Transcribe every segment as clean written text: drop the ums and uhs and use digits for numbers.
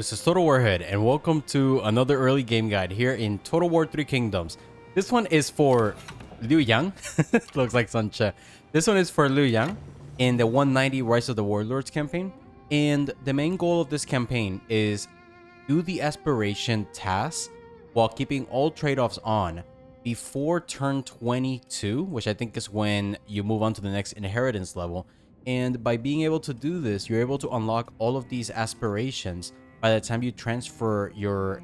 This is Total Warhead, and welcome to another early game guide here in Total War 3 Kingdoms. This one is for Liu Yang. Looks like Sun Ce. This one is for Liu Yang in the 190 Rise of the Warlords campaign. And the main goal of this campaign is do the aspiration tasks while keeping all trade-offs on before turn 22, which I think is when you move on to the next inheritance level. And by being able to do this, you're able to unlock all of these aspirations by the time you transfer your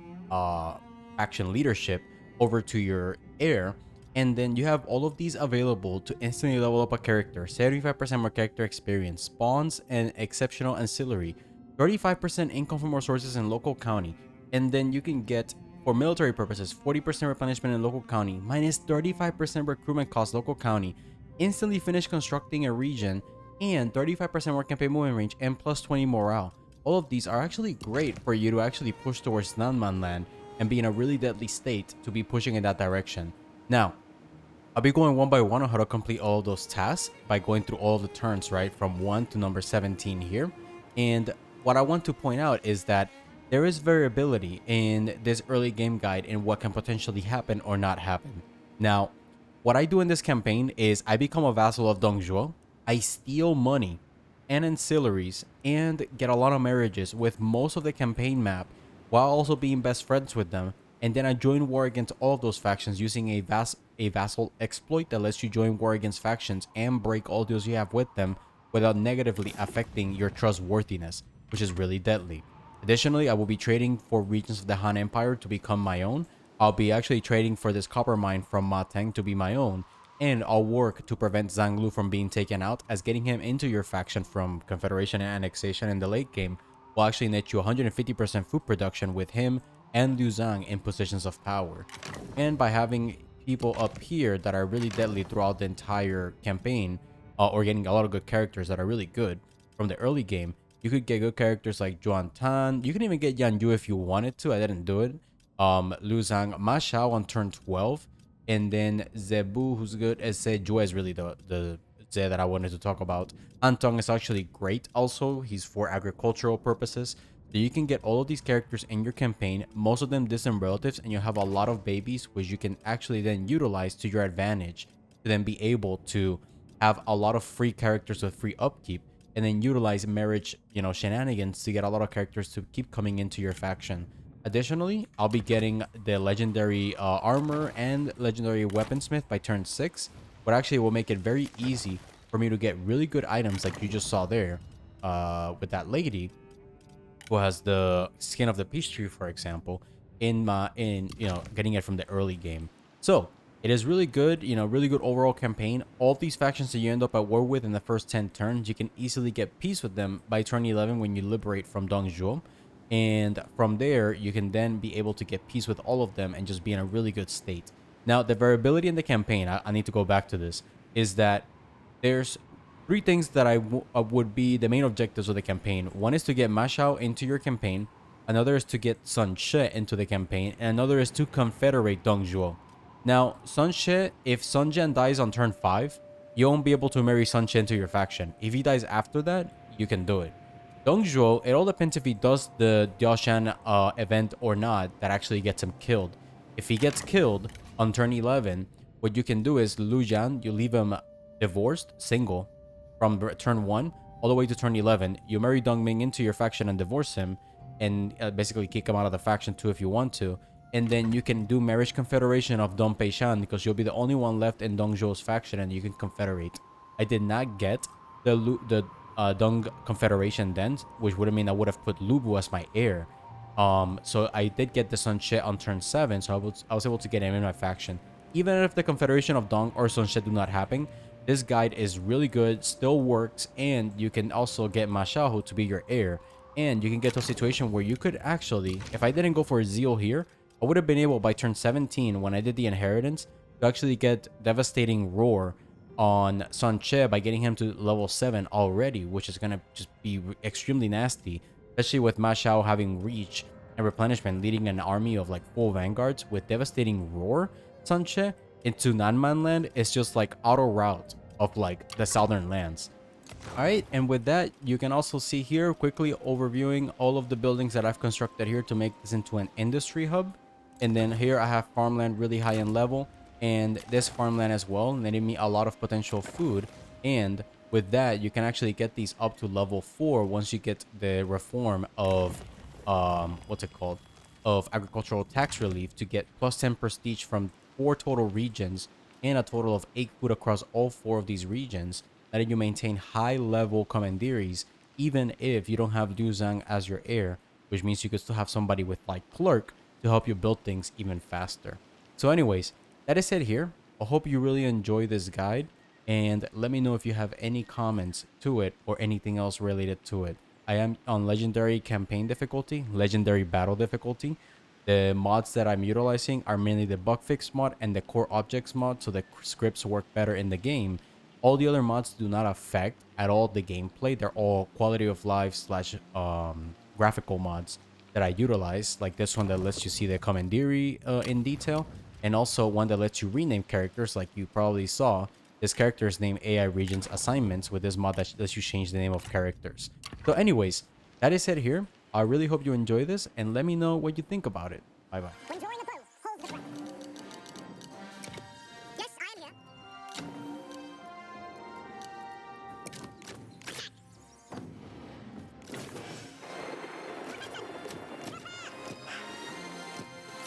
faction leadership over to your heir. And then you have all of these available to instantly level up a character, 75% more character experience, spawns and exceptional ancillary, 35% income from more sources in local county, and then you can get, for military purposes, 40% replenishment in local county, minus 35% recruitment cost local county, instantly finish constructing a region, and 35% more campaign movement range, and plus 20 morale. All of these are actually great for you to actually push towards Nanman land and be in a really deadly state to be pushing in that direction. Now, I'll be going one by one on how to complete all of those tasks by going through all the turns, right, from 1 to number 17 here. And what I want to point out is that there is variability in this early game guide in what can potentially happen or not happen. Now, what I do in this campaign is I become a vassal of Dong Zhuo. I steal money and ancillaries and get a lot of marriages with most of the campaign map while also being best friends with them. And then I join war against all of those factions using a vassal exploit that lets you join war against factions and break all deals you have with them without negatively affecting your trustworthiness, which is really deadly. Additionally, I will be trading for regions of the Han Empire to become my own. I'll be actually trading for this copper mine from Ma Teng to be my own, and I'll work to prevent Zhang Lu from being taken out, as getting him into your faction from Confederation and Annexation in the late game will actually net you 150% food production with him and Liu Zhang in positions of power. And by having people up here that are really deadly throughout the entire campaign, or getting a lot of good characters that are really good from the early game, you could get good characters like Zhuan Tan. You can even get Yan Yu if you wanted to. I didn't do it. Liu Zhang, Ma Xiao on turn 12. And then Zebu, who's good. Eze Jue is really the Ze that I wanted to talk about. Antong is actually great also. He's for agricultural purposes. So you can get all of these characters in your campaign, most of them distant relatives, and you have a lot of babies, which you can actually then utilize to your advantage to then be able to have a lot of free characters with free upkeep, and then utilize marriage, shenanigans to get a lot of characters to keep coming into your faction. Additionally, I'll be getting the legendary armor and legendary weaponsmith by turn 6, but actually will make it very easy for me to get really good items like you just saw there with that lady who has the skin of the peace tree, for example, in getting it from the early game. So it is really good, really good overall campaign. All of these factions that you end up at war with in the first 10 turns, you can easily get peace with them by turn 11 when you liberate from Dong Zhuo. And from there, you can then be able to get peace with all of them and just be in a really good state. Now, the variability in the campaign, I need to go back to this, is that there's 3 things that would be the main objectives of the campaign. One is to get Ma Xiao into your campaign. Another is to get Sun Ce into the campaign. And another is to confederate Dong Zhuo. Now, Sun Ce, if Sun Jian dies on turn 5, you won't be able to marry Sun Ce into your faction. If he dies after that, you can do it. Dong Zhuo, it all depends if he does the Diaoshan event or not that actually gets him killed. If he gets killed on turn 11, what you can do is Liu Jian, you leave him divorced, single, from turn 1 all the way to turn 11. You marry Dong Ming into your faction and divorce him, and basically kick him out of the faction too if you want to. And then you can do marriage confederation of Dong Peishan, because you'll be the only one left in Dong Zhuo's faction and you can confederate. I did not get the Dong Confederation then, which would have mean I would have put Lu Bu as my heir. So I did get the Sun Ce on turn 7, so I was able to get him in my faction. Even if the Confederation of Dong or Sun Ce do not happen, this guide is really good, still works, and you can also get Ma Xiao to be your heir. And you can get to a situation where you could actually, if I didn't go for Zeal here, I would have been able by turn 17 when I did the inheritance to actually get Devastating Roar on Sun Ce by getting him to level 7 already, which is going to just be extremely nasty, especially with Ma Xiao having reach and replenishment, leading an army of like full vanguards with Devastating Roar. Sun Ce into Nanman land is just like auto route of like the southern lands. All right, and with that, you can also see here quickly overviewing all of the buildings that I've constructed here to make this into an industry hub. And then here I have farmland really high in level, and this farmland as well, netting me a lot of potential food. And with that, you can actually get these up to level 4 once you get the reform of what's it called, of agricultural tax relief, to get plus 10 prestige from 4 total regions and a total of 8 food across all 4 of these regions, letting you maintain high level commanderies even if you don't have Liu Zhang as your heir, which means you could still have somebody with like clerk to help you build things even faster. So anyways, that is it here. I hope you really enjoy this guide, and let me know if you have any comments to it or anything else related to it. I am on legendary campaign difficulty, legendary battle difficulty. The mods that I'm utilizing are mainly the bug fix mod and the core objects mod, so the scripts work better in the game. All the other mods do not affect at all the gameplay. They're all quality of life slash graphical mods that I utilize, like this one that lets you see the commandery in detail, and also one that lets you rename characters, like you probably saw. This character's name AI Regions Assignments with this mod that lets you change the name of characters. So anyways, that is it here. I really hope you enjoy this, and let me know what you think about it. Bye bye. When drawing a bow, hold the breath. Yes, I am here.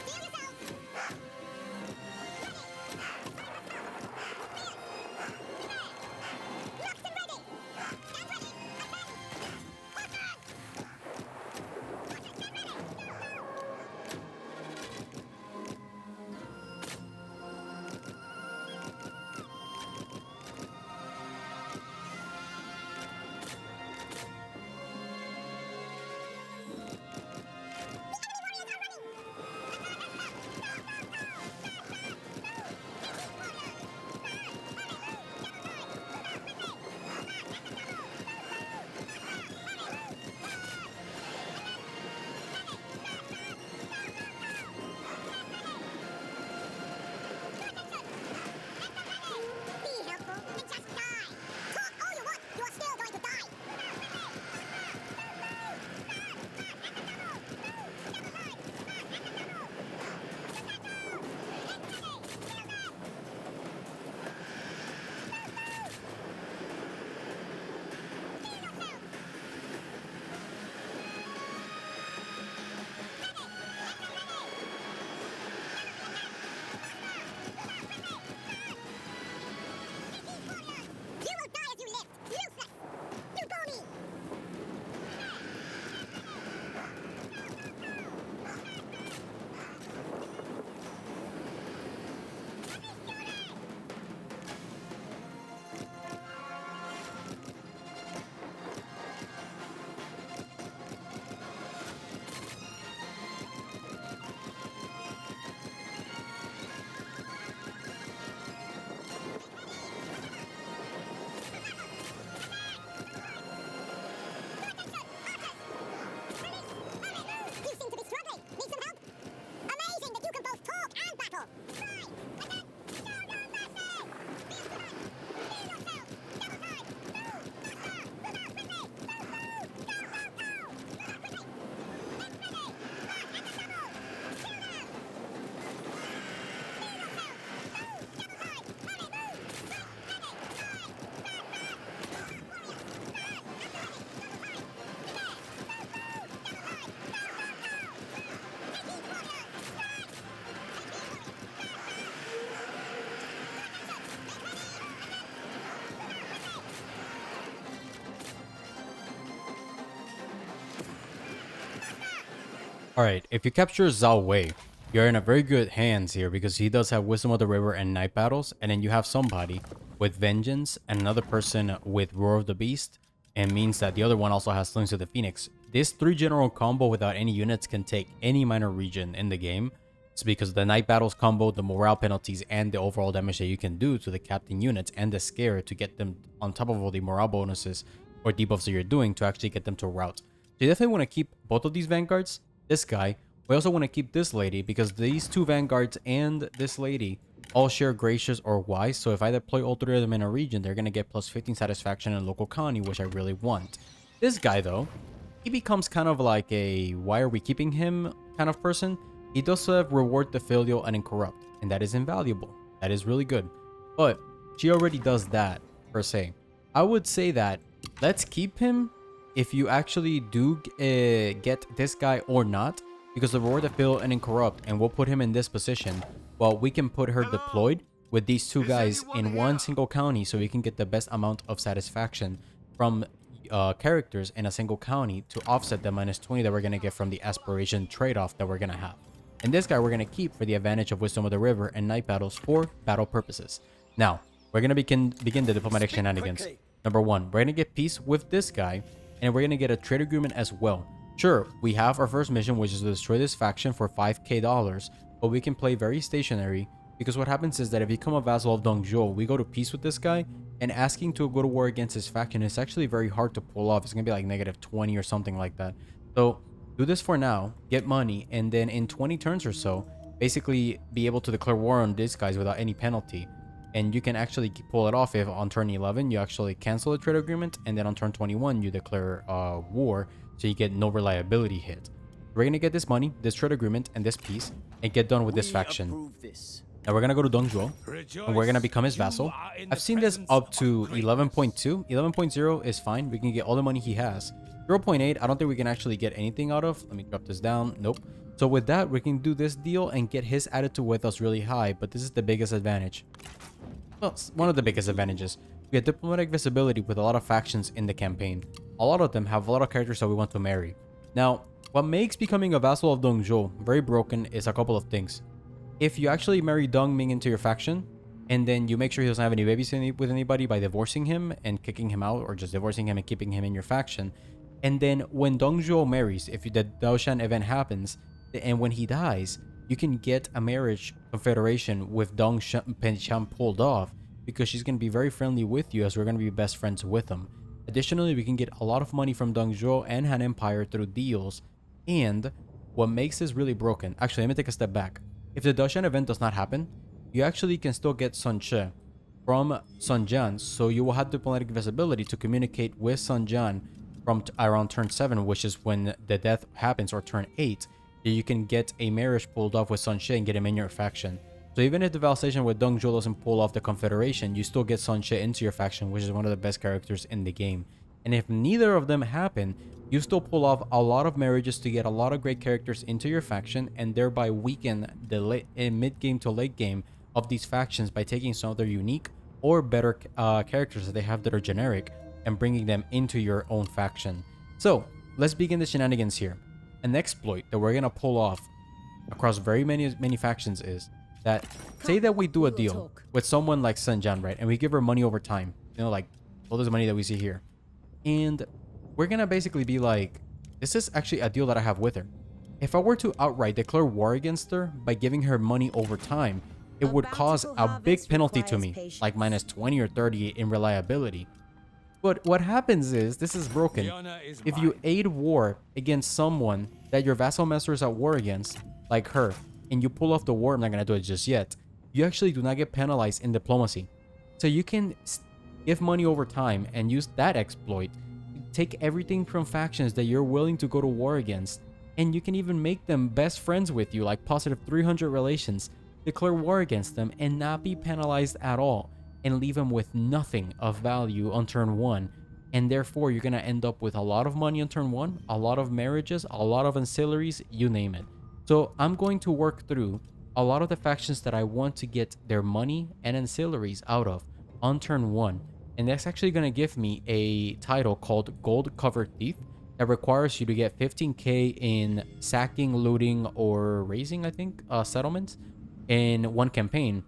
Steal yourself. Locked and ready. Stand ready. Be helpful and just die. Talk all you want, you are still going to die. You will die as you lived. Useless. You bore me. You seem to be struggling. Need some help? Amazing that you can both talk and battle. Right. And then, go down that way. Be yourself. Double time. Move. Faster. Move out quickly. Move. Go, go, go. Move out quickly. It's ready. Mark at the double. Kill them. Be yourself. Move. Double time. Hurry, move. Right. Ready. Time. Back, back. Warrior. Back. After ready. Double time. Prepare. Move, move. Double time. Go, go, go. Take these warriors. Strike. Take these warriors. Back, back. Attention. Make ready. And then, move out quickly. Alright, if you capture Zhao Wei, you're in a very good hands here because he does have Wisdom of the River and Night Battles, and then you have somebody with Vengeance and another person with Roar of the Beast, and means that the other one also has Slings of the Phoenix. This 3 general combo without any units can take any minor region in the game. It's because of the Night Battles combo, the morale penalties, and the overall damage that you can do to the captain units and the scare to get them on top of all the morale bonuses or debuffs that you're doing to actually get them to rout. So you definitely want to keep both of these vanguards, this guy. We also want to keep this lady because these 2 vanguards and this lady all share gracious or wise. So if I deploy all three of them in a region, they're going to get plus 15 satisfaction in local colony, which I really want. This guy, though, he becomes kind of like a why are we keeping him kind of person. He does have reward the filial and incorrupt, and that is invaluable. That is really good. But she already does that, per se. I would say that let's keep him if you actually do get this guy or not, because the reward the filial and incorrupt, and we'll put him in this position. Well, we can put her deployed with these two guys in one single county, so we can get the best amount of satisfaction from characters in a single county to offset the minus 20 that we're going to get from the aspiration trade-off that we're going to have. And this guy we're going to keep for the advantage of Wisdom of the River and night battles for battle purposes. Now, we're going to begin the diplomatic shenanigans. Number one, we're going to get peace with this guy, and we're going to get a trade agreement as well. Sure, we have our first mission, which is to destroy this faction for $5,000, but we can play very stationary, because what happens is that if you become a vassal of Dong Zhuo, we go to peace with this guy, and asking to go to war against his faction is actually very hard to pull off. It's going to be like negative 20 or something like that. So do this for now, get money, and then in 20 turns or so, basically be able to declare war on these guys without any penalty. And you can actually pull it off if on turn 11 you actually cancel a trade agreement, and then on turn 21 you declare war, so you get no reliability hit. We're going to get this money, this trade agreement, and this peace, and get done with this faction. Now we're going to go to Dong Zhuo, and we're going to become his vassal. I've seen this up to 11.2. 11.0 is fine. We can get all the money he has. 0.8, I don't think we can actually get anything out of. Let me drop this down. Nope. So with that, we can do this deal and get his attitude with us really high, but this is the biggest advantage. Well, it's one of the biggest advantages. We get diplomatic visibility with a lot of factions in the campaign. A lot of them have a lot of characters that we want to marry. Now, what makes becoming a vassal of Dong Zhuo very broken is a couple of things. If you actually marry Dong Ming into your faction, and then you make sure he doesn't have any babies with anybody by divorcing him and kicking him out, or just divorcing him and keeping him in your faction, and then when Dong Zhuo marries, if the Daoshan event happens, and when he dies, you can get a marriage confederation with Dong Peishan pulled off, because she's going to be very friendly with you, as we're going to be best friends with him. Additionally, we can get a lot of money from Dong Zhuo and Han Empire through deals, and what makes this really broken, actually, let me take a step back. If the Daoshan event does not happen, you actually can still get Sun Ce from Sun Jian, so you will have diplomatic visibility to communicate with Sun Jian from around turn 7, which is when the death happens, or turn 8. You can get a marriage pulled off with Sun Ce and get him in your faction. So even if the vassalization with Dong Zhuo doesn't pull off the confederation, you still get Sun Ce into your faction, which is one of the best characters in the game. And if neither of them happen, you still pull off a lot of marriages to get a lot of great characters into your faction, and thereby weaken the mid-game to late game of these factions by taking some of their unique or better characters that they have that are generic and bringing them into your own faction. So let's begin the shenanigans here. An exploit that we're gonna pull off across very many factions is that, say that we do a deal with someone like Sun Jian, right, and we give her money over time, you know, like all this money that we see here, and we're gonna basically be like, this is actually a deal that I have with her. If I were to outright declare war against her by giving her money over time, it would cause a big penalty to me, like minus 20 or 30 in reliability. But what happens is, this is broken. If you aid war against someone that your vassal master is at war against, like her, and you pull off the war, I'm not gonna do it just yet, you actually do not get penalized in diplomacy. So you can give money over time and use that exploit. Take everything from factions that you're willing to go to war against, and you can even make them best friends with you, like positive 300 relations, declare war against them and not be penalized at all, and leave them with nothing of value on turn 1. And therefore, you're going to end up with a lot of money on turn 1, a lot of marriages, a lot of ancillaries, you name it. So I'm going to work through a lot of the factions that I want to get their money and ancillaries out of on turn 1. And that's actually going to give me a title called Gold Covered Thief that requires you to get 15k in sacking, looting, or raising, I think, settlements in one campaign.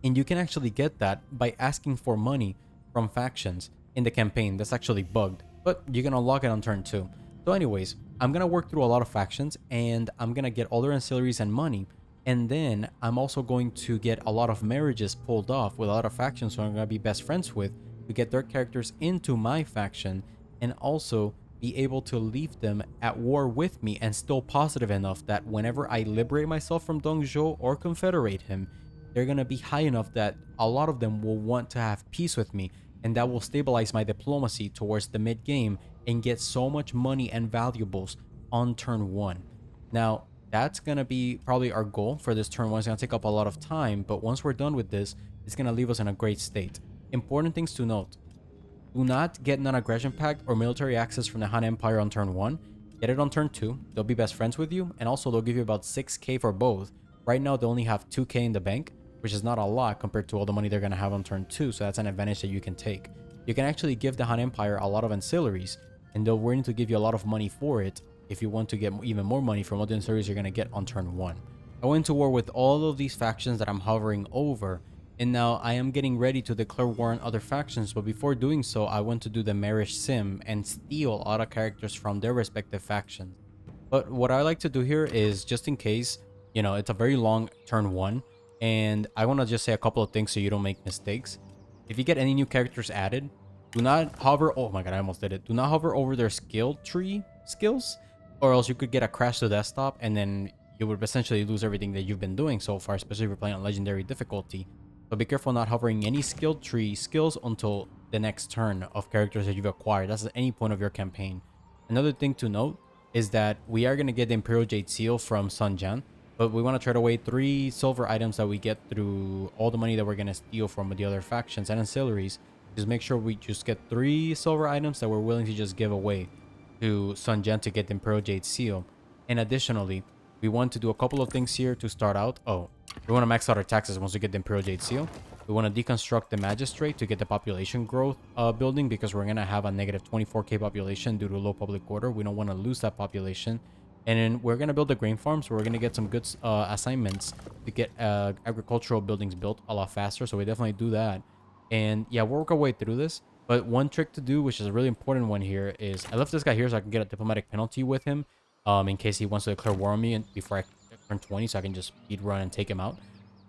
And you can actually get that by asking for money from factions in the campaign. That's actually bugged, but you can unlock it on turn 2. So anyways, I'm going to work through a lot of factions, and I'm going to get all their ancillaries and money. And then I'm also going to get a lot of marriages pulled off with a lot of factions who I'm going to be best friends with, to get their characters into my faction, and also be able to leave them at war with me and still positive enough that whenever I liberate myself from Dong Zhuo or confederate him, they're going to be high enough that a lot of them will want to have peace with me, and that will stabilize my diplomacy towards the mid game and get so much money and valuables on turn 1. Now, that's going to be probably our goal for this turn 1. It's going to take up a lot of time, but once we're done with this, it's going to leave us in a great state. Important things to note: do not get non-aggression pact or military access from the Han Empire on turn 1. Get it on turn 2. They'll be best friends with you, and also they'll give you about 6k for both. Right now, they only have 2k in the bank, which is not a lot compared to all the money they're going to have on turn 2, so that's an advantage that you can take. You can actually give the Han Empire a lot of ancillaries, and they're willing to give you a lot of money for it if you want to get even more money from what the ancillaries you're going to get on turn 1. I went to war with all of these factions that I'm hovering over, and now I am getting ready to declare war on other factions, but before doing so, I want to do the marriage sim and steal a lot of characters from their respective factions. But what I like to do here is, just in case, you know, it's a very long turn 1, and I want to just say a couple of things so you don't make mistakes. If you get any new characters added, do not hover, oh my god, I almost did it. Do not hover over their skill tree skills, or else you could get a crash to desktop, and then you would essentially lose everything that you've been doing so far, especially if you're playing on legendary difficulty. So be careful not hovering any skill tree skills until the next turn of characters that you've acquired. That's at any point of your campaign. Another thing to note is that we are going to get the Imperial Jade Seal from Sun Ce, but we want to trade away 3 silver items that we get through all the money that we're going to steal from the other factions and ancillaries. Just make sure we just get 3 silver items that we're willing to just give away to Sun Ce to get the Imperial Jade Seal. And additionally, we want to do a couple of things here to start out. Oh, we want to max out our taxes once we get the Imperial Jade Seal. We want to deconstruct the Magistrate to get the population growth building, because we're going to have a negative 24k population due to low public order. We don't want to lose that population. And then we're going to build a grain farm, so we're going to get some good assignments to get agricultural buildings built a lot faster. So we definitely do that. And yeah, we'll work our way through this. But one trick to do, which is a really important one here, is I left this guy here so I can get a diplomatic penalty with him in case he wants to declare war on me before I turn 20, so I can just speed run and take him out.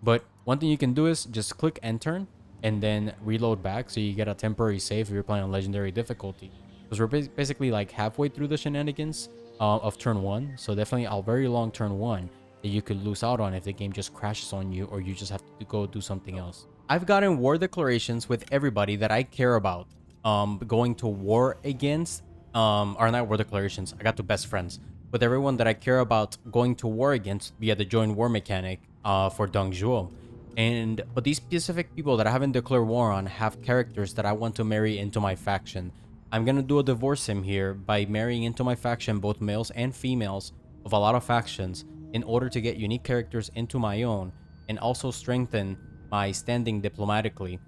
But one thing you can do is just click enter and then reload back, so you get a temporary save if you're playing on legendary difficulty. Because we're basically like halfway through the shenanigans of turn 1, so definitely a very long turn 1 that you could lose out on if the game just crashes on you or you just have to go do something else. I've gotten war declarations with everybody that I care about going to war against, or not war declarations, I got to best friends with everyone that I care about going to war against via the join war mechanic for Dong Zhuo. But these specific people that I haven't declared war on have characters that I want to marry into my faction. I'm gonna do a divorce sim here by marrying into my faction both males and females of a lot of factions in order to get unique characters into my own, and also strengthen my standing diplomatically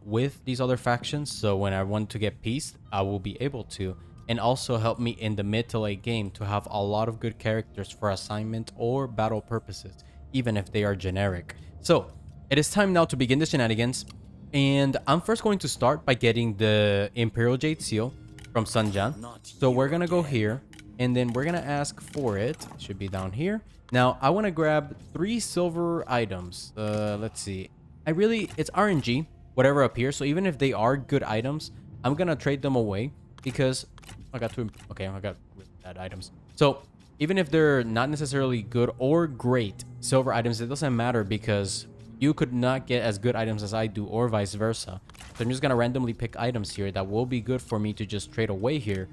with these other factions, so when I want to get peace, I will be able to, and also help me in the mid to late game to have a lot of good characters for assignment or battle purposes, even if they are generic. So it is time now to begin the shenanigans, and I'm first going to start by getting the Imperial Jade Seal from Sun Ce. So we're gonna go here, and then we're gonna ask for it. It should be down here. Now I want to grab 3 silver items. Let's see. It's RNG, whatever appears. So even if they are good items, I'm gonna trade them away because I got 2. Okay, I got bad items. So even if they're not necessarily good or great silver items, it doesn't matter because you could not get as good items as I do, or vice versa. So I'm just gonna randomly pick items here that will be good for me to just trade away here,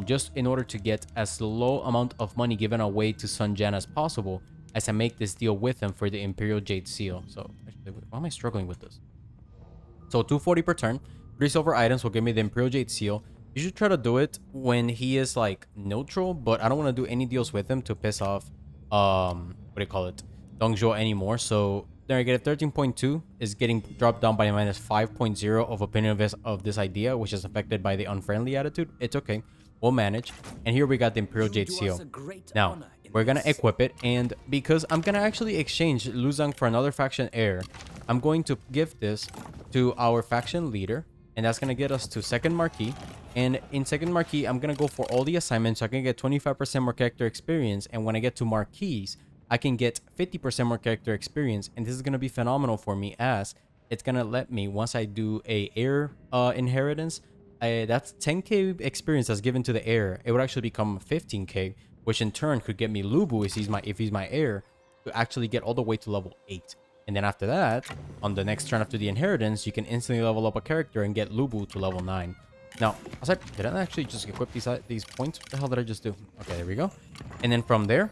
just in order to get as low amount of money given away to Sun Ce as possible as I make this deal with him for the Imperial Jade Seal. So actually, why am I struggling with this? So 240 per turn, 3 silver items will give me the Imperial Jade Seal. You should try to do it when he is like neutral, but I don't want to do any deals with him to piss off what do you call it, Dong Zhuo anymore. So there I get a 13.2 is getting dropped down by a minus 5.0 of opinion of this idea, which is affected by the unfriendly attitude. It's okay, we'll manage. And here we got the Imperial Jade Seal. Now we're gonna equip it, and because I'm gonna actually exchange Lu Zhang for another faction heir, I'm going to give this to our faction leader, and that's gonna get us to second marquee. And in second marquee, I'm gonna go for all the assignments so I can get 25% more character experience, and when I get to marquees, I can get 50% more character experience. And this is gonna be phenomenal for me, as it's gonna let me, once I do a heir inheritance, that's 10k experience that's given to the heir. It would actually become 15k, which in turn could get me Lubu if he's my heir, to actually get all the way to level 8. And then after that, on the next turn after the inheritance, you can instantly level up a character and get Lubu to level 9. Now, did I actually just equip these points? What the hell did I just do? Okay, there we go. And then from there,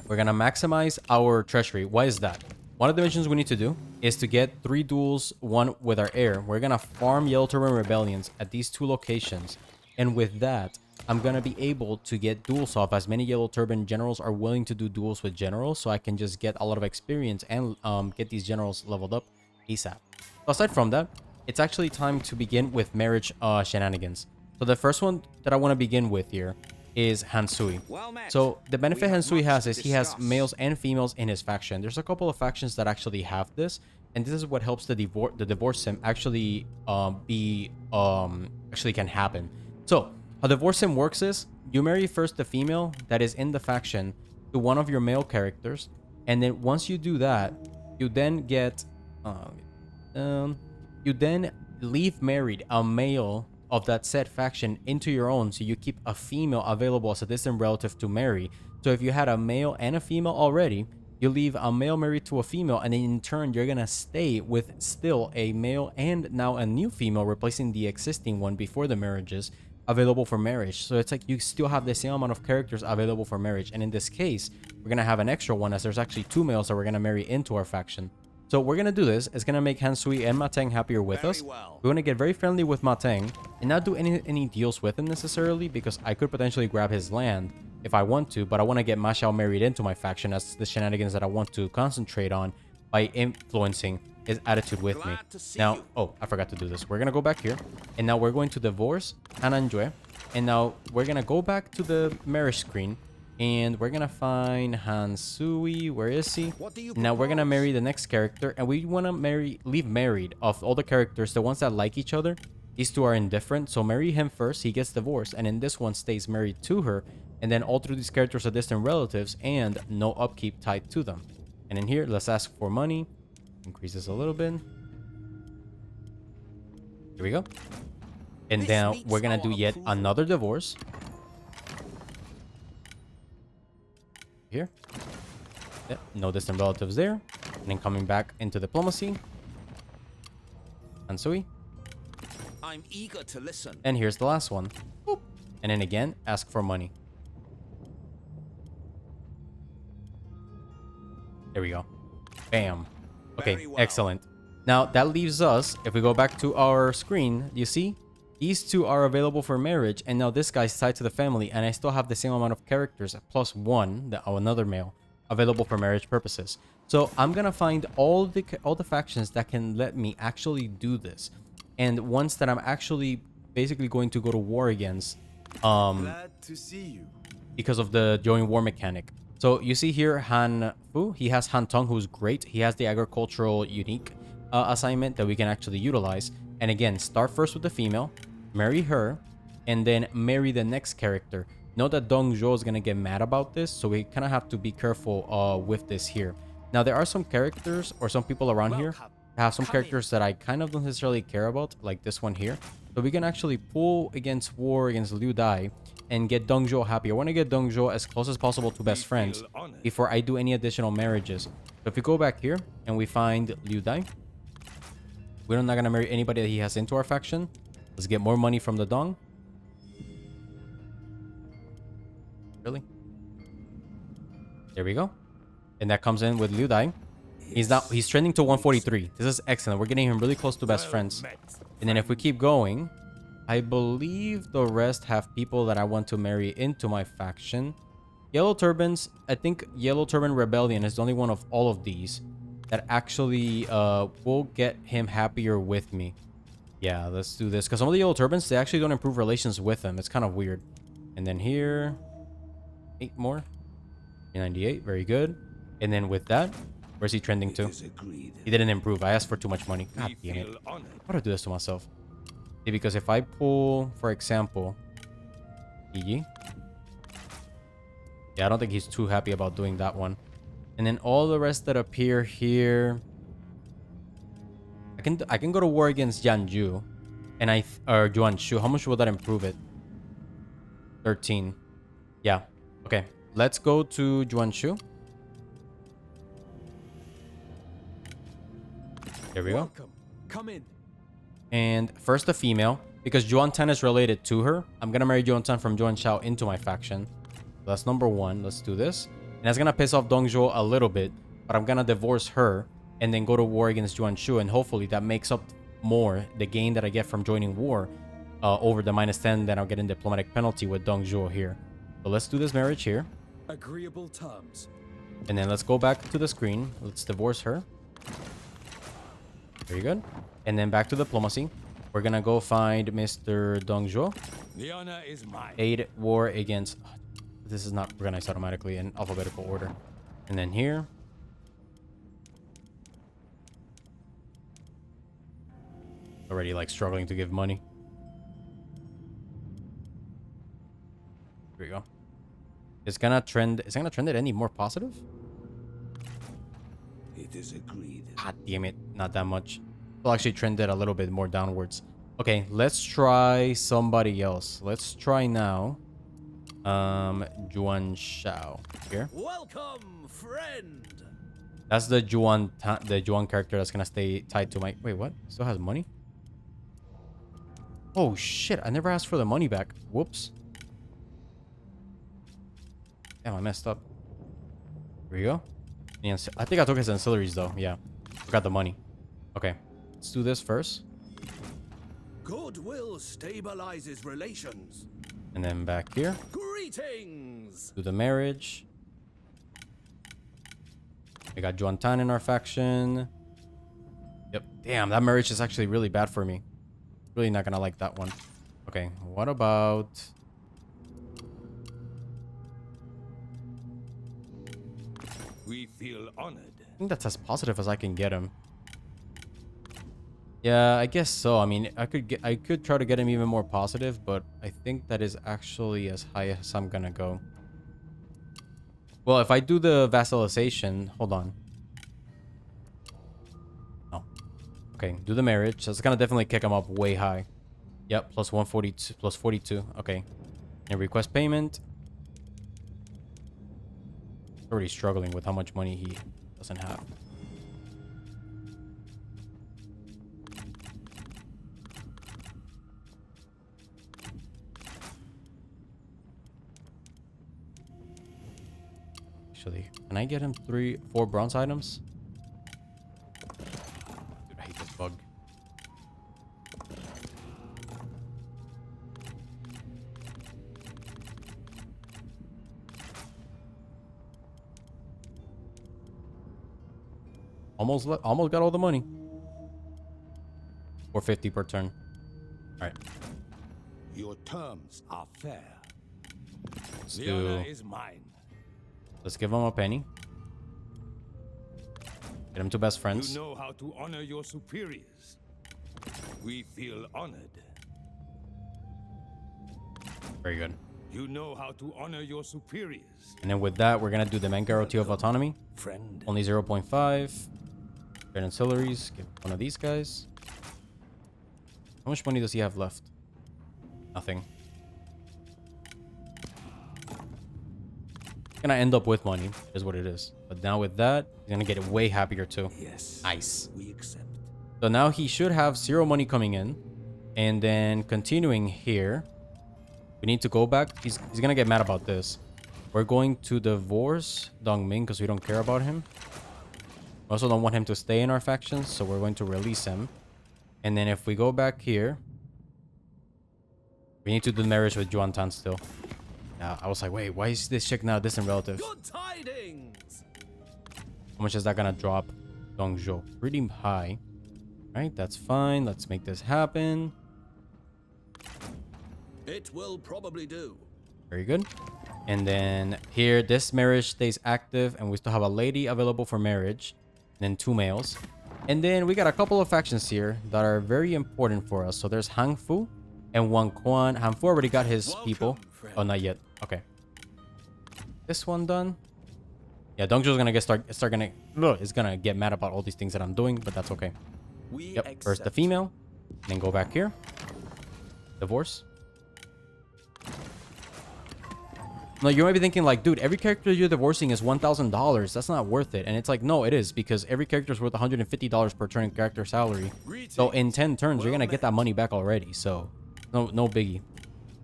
we're going to maximize our treasury. Why is that? One of the missions we need to do is to get 3 duels, 1 with our heir. We're going to farm Yellow Turban Rebellions at these 2 locations. And with that, I'm going to be able to get duels off as many Yellow Turban generals are willing to do duels with generals. So I can just get a lot of experience and get these generals leveled up ASAP. So aside from that, it's actually time to begin with marriage shenanigans. So the first one that I want to begin with here is Hansui. So the benefit Hansui has is he has males and females in his faction. There's a couple of factions that actually have this, and this is what helps the divorce sim actually actually can happen. So how divorce sim works is you marry first the female that is in the faction to one of your male characters, and then once you do that, you then get you then leave married a male of that said faction into your own, so you keep a female available as a distant relative to marry. So if you had a male and a female already, you leave a male married to a female, and then in turn you're gonna stay with still a male and now a new female replacing the existing one before the marriages available for marriage. So it's like you still have the same amount of characters available for marriage, and in this case we're gonna have an extra one as there's actually 2 males that we're gonna marry into our faction. So we're gonna do this. It's gonna make Hansui and Mateng happier with us. We want to get very friendly with Mateng and not do any deals with him necessarily, because I could potentially grab his land if I want to, but I want to get Mashao married into my faction as the shenanigans that I want to concentrate on by influencing his attitude with me. Now, oh, I forgot to do this. We're gonna go back here, and now we're going to divorce Hananjue, and now we're gonna go back to the marriage screen. And we're gonna find Hansui. Where is he? Now we're gonna marry the next character, and we want to leave married of all the characters, the ones that like each other. These 2 are indifferent, so marry him first. He gets divorced, and then this one stays married to her. And then all through these characters are distant relatives and no upkeep tied to them. And in here, let's ask for money. Increase this a little bit. Here we go. And now we're gonna do yet another divorce. Here. Yep, no distant relatives there. And then coming back into diplomacy. Hansui. I'm eager to listen. And here's the last one. Boop. And then again, ask for money. There we go. Bam. Okay, excellent. Now that leaves us, if we go back to our screen, you see? These 2 are available for marriage, and now this guy's tied to the family, and I still have the same amount of characters, plus 1, another male, available for marriage purposes. So I'm gonna find all the factions that can let me actually do this, and ones that I'm actually basically going to go to war against, Glad to see you. because of the join war mechanic. So you see here Han Fu, he has Han Tong, who's great. He has the agricultural unique assignment that we can actually utilize. And again, start first with the female, marry her, and then marry the next character. Note that Dong Zhou is going to get mad about this, so we kind of have to be careful with this here. Now, there are some characters or some people around here that have some characters that I kind of don't necessarily care about, like this one here. So we can actually pull against war against Liu Dai and get Dong Zhou happy. I want to get Dong Zhou as close as possible to best friends before I do any additional marriages. So if we go back here and we find Liu Dai, we're not going to marry anybody that he has into our faction. Let's get more money from the Dong. Really? There we go. And that comes in with Liu Dai. He's trending to 143. This is excellent. We're getting him really close to best friends. And then if we keep going, I believe the rest have people that I want to marry into my faction. Yellow Turbans, I think Yellow Turban Rebellion is the only one of all of these that actually will get him happier with me. Yeah, let's do this. Because some of the Yellow Turbans, they actually don't improve relations with him. It's kind of weird. And then here, 8 more. 98, very good. And then with that, where's he trending to? He didn't improve. I asked for too much money. God damn it. Why do I do this to myself? See, because if I pull, for example, Gigi. Yeah, I don't think he's too happy about doing that one. And then all the rest that appear here, I can go to war against Jianju, and or Juanshu. How much will that improve it? 13. Yeah. Okay. Let's go to Juanshu. There we go. Welcome. Come in. And first the female, because Yuan Tan is related to her. I'm gonna marry Yuan Tan from Yuan Shao into my faction. So that's number one. Let's do this. And that's gonna piss off Dong Zhuo a little bit, but I'm gonna divorce her and then go to war against Yuan Shu, and hopefully that makes up more the gain that I get from joining war over the -10 that I'll get in diplomatic penalty with Dong Zhuo here. So let's do this marriage here. Agreeable terms. And then let's go back to the screen. Let's divorce her. Very good. And then back to diplomacy. We're gonna go find Mr. Dong Zhuo. The honor is mine. Aid war against... This is not organized automatically in alphabetical order. And then here. Already like struggling to give money. Here we go. It's gonna trend. Is it gonna trend it any more positive? It is agreed. God damn it. Not that much. It'll actually trend it a little bit more downwards. Okay, let's try somebody else. Let's try now. Yuan Shao here. Welcome, friend. That's the Yuan character that's gonna stay tied to my... Wait, what? Still has money? Oh shit! I never asked for the money back. Whoops. Damn, I messed up. Here we go. I think I took his ancillaries though. Yeah, forgot the money. Okay, let's do this first. Goodwill stabilizes relations. And then back here. Greetings. Do the marriage. We got Yuan Tan in our faction. Yep. Damn, that marriage is actually really bad for me. Really not gonna like that one. Okay, what about... We feel honored. I think that's as positive as I can get him. Yeah, I guess so. I mean, I could try to get him even more positive, but I think that is actually as high as I'm gonna go. Well, if I do the vassalization, hold on. Oh, okay. Do the marriage. That's gonna definitely kick him up way high. Yep, plus 142, plus 42. Okay, and request payment. Already struggling with how much money he doesn't have. Actually, can I get him 4 bronze items? Dude, I hate this bug. Almost got all the money. 450 per turn. All right. Your terms are fair. Let's The honor is mine. Let's give him a penny. Get him to best friends. You know how to honor your superiors. We feel honored. Very good. You know how to honor your superiors. And then with that, we're gonna do the main guarantee of autonomy. Friend. Only 0.5. Get ancillaries. Give one of these guys. How much money does he have left? Nothing. Gonna end up with money, is what it is. But now with that, he's gonna get way happier too. Yes. Nice. We accept. So now he should have 0 money coming in. And then continuing here, we need to go back. He's gonna get mad about this. We're going to divorce Dong Ming because we don't care about him. We also don't want him to stay in our factions, so we're going to release him. And then if we go back here, we need to do marriage with Yuan Tan still. Now, I was like, wait, why is this chick now distant relative? Good tidings. How much is that gonna drop Dong Zhuo? Pretty high. All right, that's fine. Let's make this happen. It will probably do. Very good. And then here, this marriage stays active, and we still have a lady available for marriage. And then 2 males. And then we got a couple of factions here that are very important for us. So there's Hang Fu and Wang Quan. Hang Fu already got his people. Oh, not yet. Okay. This one done. Yeah, Dong Zhuo's gonna is gonna get mad about all these things that I'm doing, but that's okay. Yep. First the female, then go back here. Divorce. No, you might be thinking like, dude, every character you're divorcing is $1,000. That's not worth it. And it's like, no, it is, because every character is worth $150 per turn in character salary. So in 10 turns, you're gonna get that money back already. So no biggie.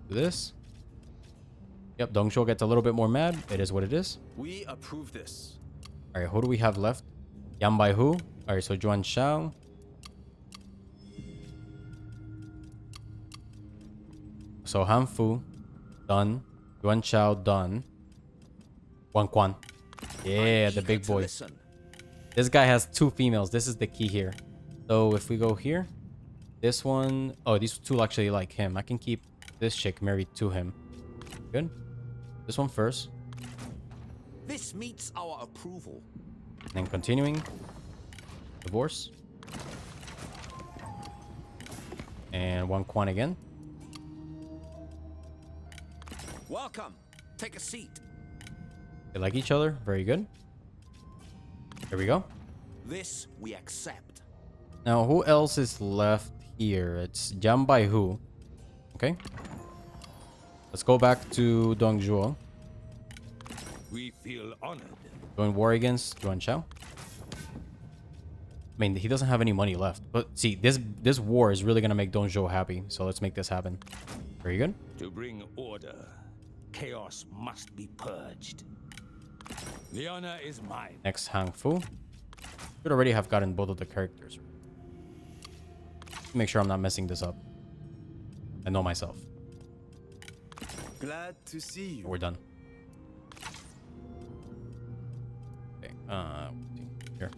Do this. Yep, Dongsho gets a little bit more mad. It is what it is. We approve this. All right, who do we have left? Yan Bai Hu. All right, so Juan Shao. So Han Fu, done. Yuan Chao, done. Wang Quan. Yeah, the big boy. This guy has 2 females. This is the key here. So if we go here, this one... Oh, these 2 actually like him. I can keep this chick married to him. Good. This one first. This meets our approval. And then continuing. Divorce. And Wang Quan again. Welcome. Take a seat. They like each other. Very good. There we go. This we accept. Now, who else is left here? It's Jian Baihu. Okay. Let's go back to Dong Zhuo. We feel honored. Going war against Yuan Chao. I mean, he doesn't have any money left. But see, this war is really going to make Dong Zhuo happy. So let's make this happen. Very good. To bring order, chaos must be purged. The honor is mine. Next, Hang Fu. Should already have gotten both of the characters. Make sure I'm not messing this up. I know myself. Glad to see you. We're done. Okay. Here.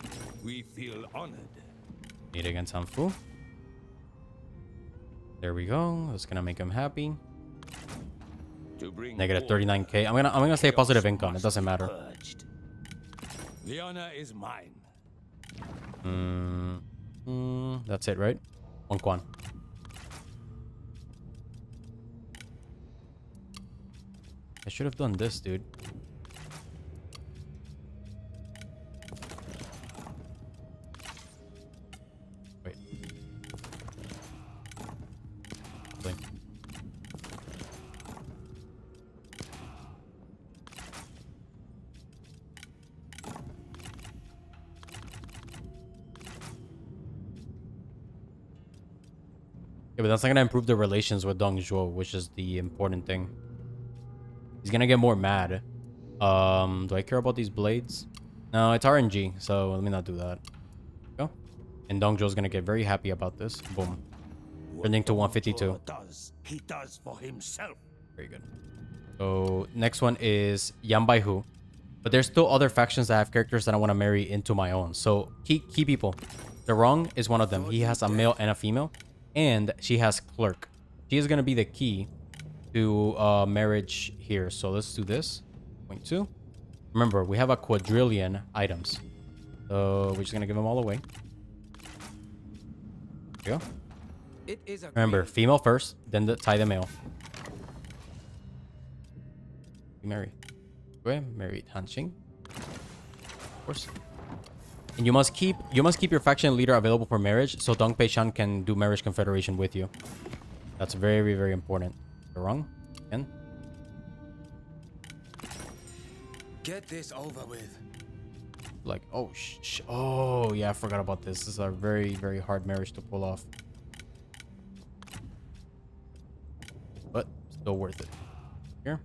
We feel honored. Meet against Han Fu. There we go. That's gonna make him happy. To bring Negative order, 39k. I'm gonna say chaos positive income. It must doesn't be matter. purged. The honor is mine. That's it, right? Wang Quan. I should have done this, dude. Wait. Blink. Yeah, but that's not gonna improve the relations with Dong Zhuo, which is the important thing. He's gonna get more mad. Do I care about these blades? No, it's RNG, so let me not do that. Go. And Dong Zhuo's gonna get very happy about this. Boom. Turning to 152. He does for himself. Very good. So next one is Yan Baihu. But there's still other factions that have characters that I want to marry into my own. So key people. The Wrong is one of them. He has a male and a female. And she has Clerk. She is going to be the key to marriage here. So let's do this. Point 2. Remember, we have a quadrillion items. So we're just going to give them all away. There you go. It is Remember, female first, then tie the male. You marry. Okay, married Hanxing. Of course. And you must keep your faction leader available for marriage, so Dong Peishan can do marriage confederation with you. That's very, very important. The Wrong. Again. Get this over with. Like, oh, oh yeah, I forgot about this. This is a very, very hard marriage to pull off. But still worth it. Here.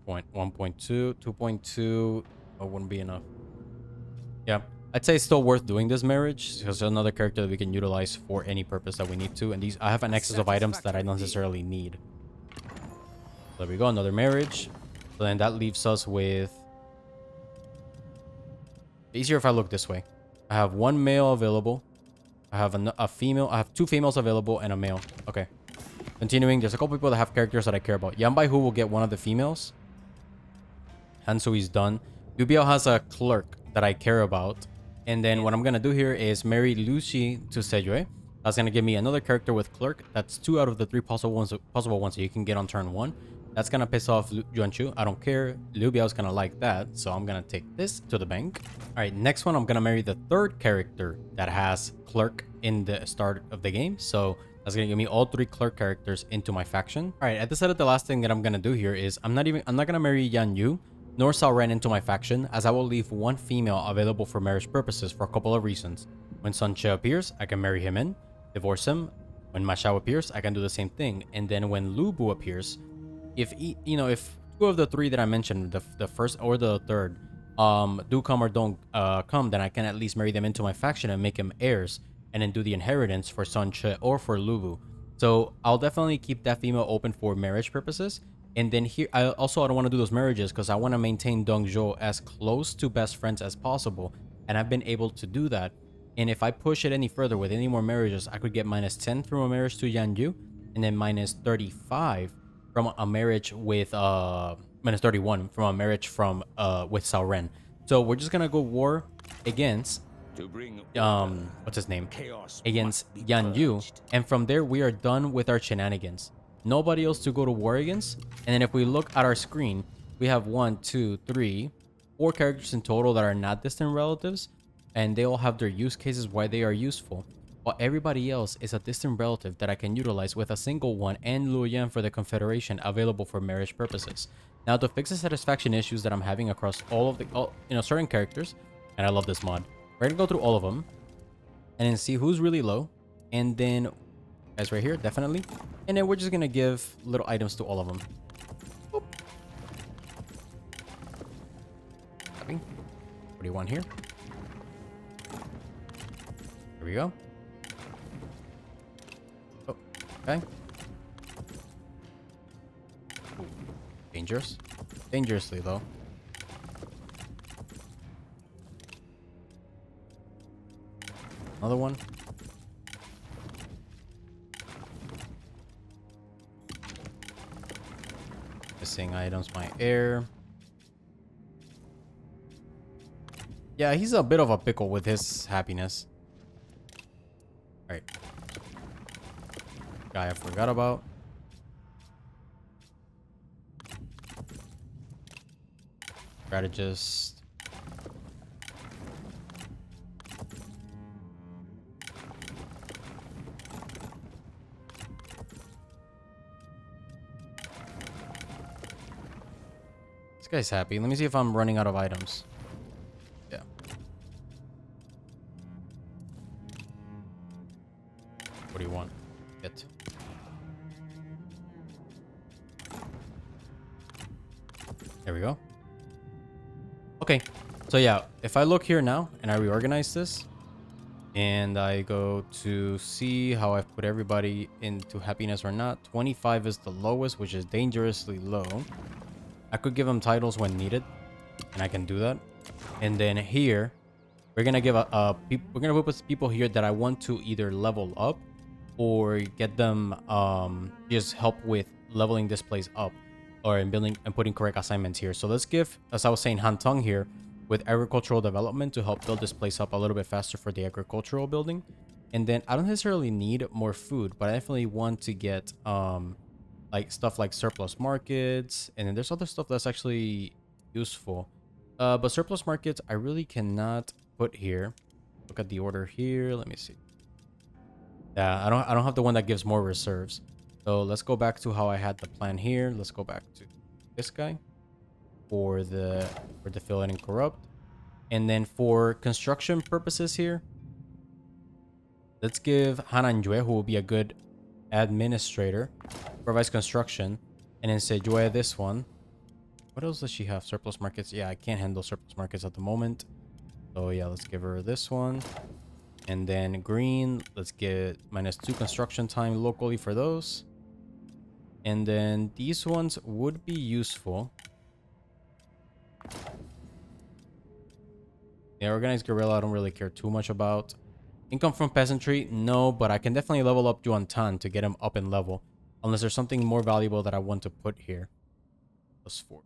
Point 1.2, 2.2. Oh, wouldn't be enough. Yeah, I'd say it's still worth doing this marriage because there's another character that we can utilize for any purpose that we need to. And these, I have an excess of items that I don't necessarily need. There we go, another marriage. So then that leaves us with... Easier if I look this way. I have one male available. I have a female. I have 2 females available and a male. Okay. Continuing, there's a couple people that have characters that I care about. Yan Baihu will get one of the females. Hansu is done. Dubiao has a clerk that I care about. And then what I'm going to do here is marry Lucy to Sejue. That's gonna give me another character with Clerk. That's 2 out of the 3 possible ones that you can get on turn 1. That's gonna piss off Yuan Chu. I don't care. Liu Biao's gonna like that, so I'm gonna take this to the bank. All right, next one, I'm gonna marry the 3rd character that has Clerk in the start of the game. So that's gonna give me all 3 Clerk characters into my faction. All right, at the start of the last thing that I'm gonna do here is I'm not gonna marry Yan Yu nor Sao Ren into my faction, as I will leave 1 female available for marriage purposes for a couple of reasons. When Sun Ce appears, I can marry him in, divorce him. When Ma Xiao appears, I can do the same thing. And then when Lu Bu appears, if 2 of the 3 that I mentioned, the first or the 3rd, do come or don't come, then I can at least marry them into my faction and make them heirs, and then do the inheritance for Sun Ce or for Lu Bu. So I'll definitely keep that female open for marriage purposes. And then here, I don't want to do those marriages because I want to maintain Dong Zhou as close to best friends as possible, and I've been able to do that. And if I push it any further with any more marriages, I could get -10 from a marriage to Yan Yu, and then -35 from a marriage with -31 from a marriage from with Sao Ren. So we're just gonna go war against what's his name, against Yan Yu, and from there we are done with our shenanigans. Nobody else to go to war against. And then if we look at our screen, we have 1, 2, 3, 4 characters in total that are not distant relatives, and they all have their use cases why they are useful, while everybody else is a distant relative that I can utilize with a single one and Luo Yan for the Confederation available for marriage purposes. Now, to fix the satisfaction issues that I'm having across all of the certain characters, and I love this mod, we're gonna go through all of them and then see who's really low, and then guys right here, definitely, and then we're just gonna give little items to all of them. Boop. What do you want here? Here we go. Oh, okay. Ooh, dangerous. Dangerously though. Another one. Missing items, my heir. Yeah, he's a bit of a pickle with his happiness. Alright. Guy I forgot about. Strategist. This guy's happy. Let me see if I'm running out of items. Yeah. What do you want? Get. There we go. Okay. So yeah, if I look here now and I reorganize this and I go to see how I've put everybody into happiness or not, 25 is the lowest, which is dangerously low. I could give them titles when needed, and I can do that. And then here, we're gonna give we're gonna put people here that I want to either level up or get them just help with leveling this place up, or in building and putting correct assignments here. So let's give, as I was saying, Han Tong here with agricultural development to help build this place up a little bit faster for the agricultural building. And then I don't necessarily need more food, but I definitely want to get like stuff like surplus markets, and then there's other stuff that's actually useful, but surplus markets I really cannot put here. Look at the order here. Let me see. Yeah, I don't have the one that gives more reserves. So let's go back to how I had the plan here. Let's go back to this guy for the fill-in and corrupt, and then for construction purposes here, let's give Hanan Yue, who will be a good administrator, provides construction, and then Sejue this one. What else does she have? Surplus markets. Yeah, I can't handle surplus markets at the moment, so yeah, let's give her this one. And then green, let's get -2 construction time locally for those. And then these ones would be useful. Yeah, organized guerrilla I don't really care too much about. Income from peasantry, no, but I can definitely level up Yuan Tan to get him up in level. Unless there's something more valuable that I want to put here. +4.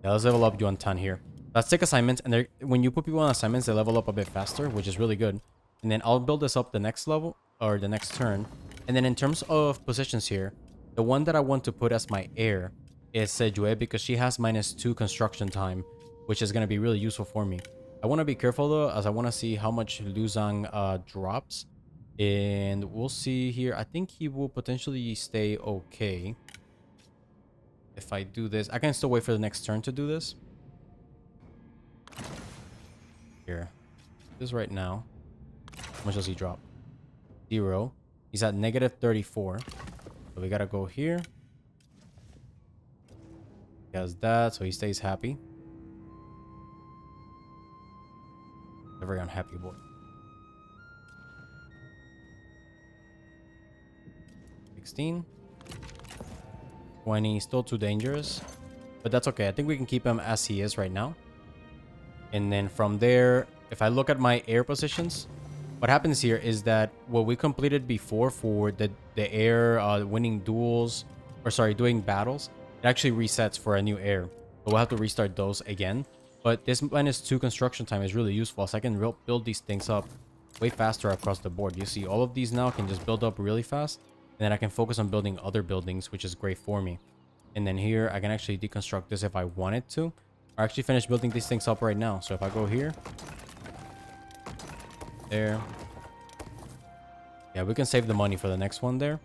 Yeah, let's level up Yuan Tan here. Let's take assignments, and when you put people on assignments, they level up a bit faster, which is really good. And then I'll build this up the next level, or the next turn. And then in terms of positions here, the one that I want to put as my heir is Jade, because she has -2 construction time, which is going to be really useful for me. I want to be careful though, as I want to see how much Liu Zhang drops. And we'll see here. I think he will potentially stay okay. If I do this, I can still wait for the next turn to do this. Here. This right now. How much does he drop? 0. He's at -34. So we gotta go here. He has that, so he stays happy. A very unhappy boy. 16. 20. Still too dangerous. But that's okay. I think we can keep him as he is right now. And then from there, if I look at my heir positions, what happens here is that what we completed before for the heir winning duels, or sorry, doing battles, it actually resets for a new heir. But we'll have to restart those again. But this -2 construction time is really useful, so I can build these things up way faster across the board. You see, all of these now can just build up really fast. And then I can focus on building other buildings, which is great for me. And then here, I can actually deconstruct this if I wanted to. Or actually finish building these things up right now. So if I go here. There. Yeah, we can save the money for the next one there.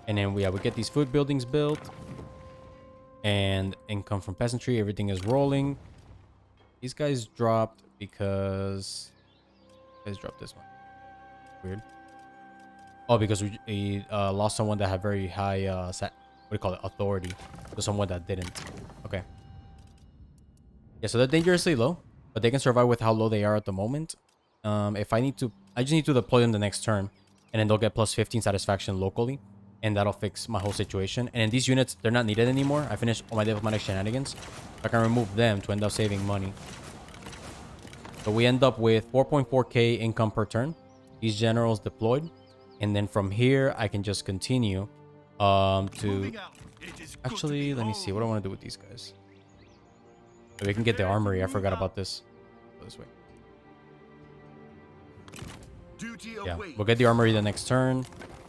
And then we get these food buildings built. And income from peasantry. Everything is rolling. These guys dropped because... Guys dropped this one. Weird. Oh, because we lost someone that had very high, what do you call it, authority. To someone that didn't. Okay. Yeah, so they're dangerously low. But they can survive with how low they are at the moment. If I need to... I just need to deploy them the next turn. And then they'll get +15 satisfaction locally. And that'll fix my whole situation. And in these units, they're not needed anymore. I finished all my diplomatic shenanigans. I can remove them to end up saving money. So we end up with 4.4k income per turn. These generals deployed. And then from here, I can just continue to... Actually, let me see. What do I want to do with these guys? So we can get the armory. I forgot about this. Go this way. Yeah, we'll get the armory the next turn.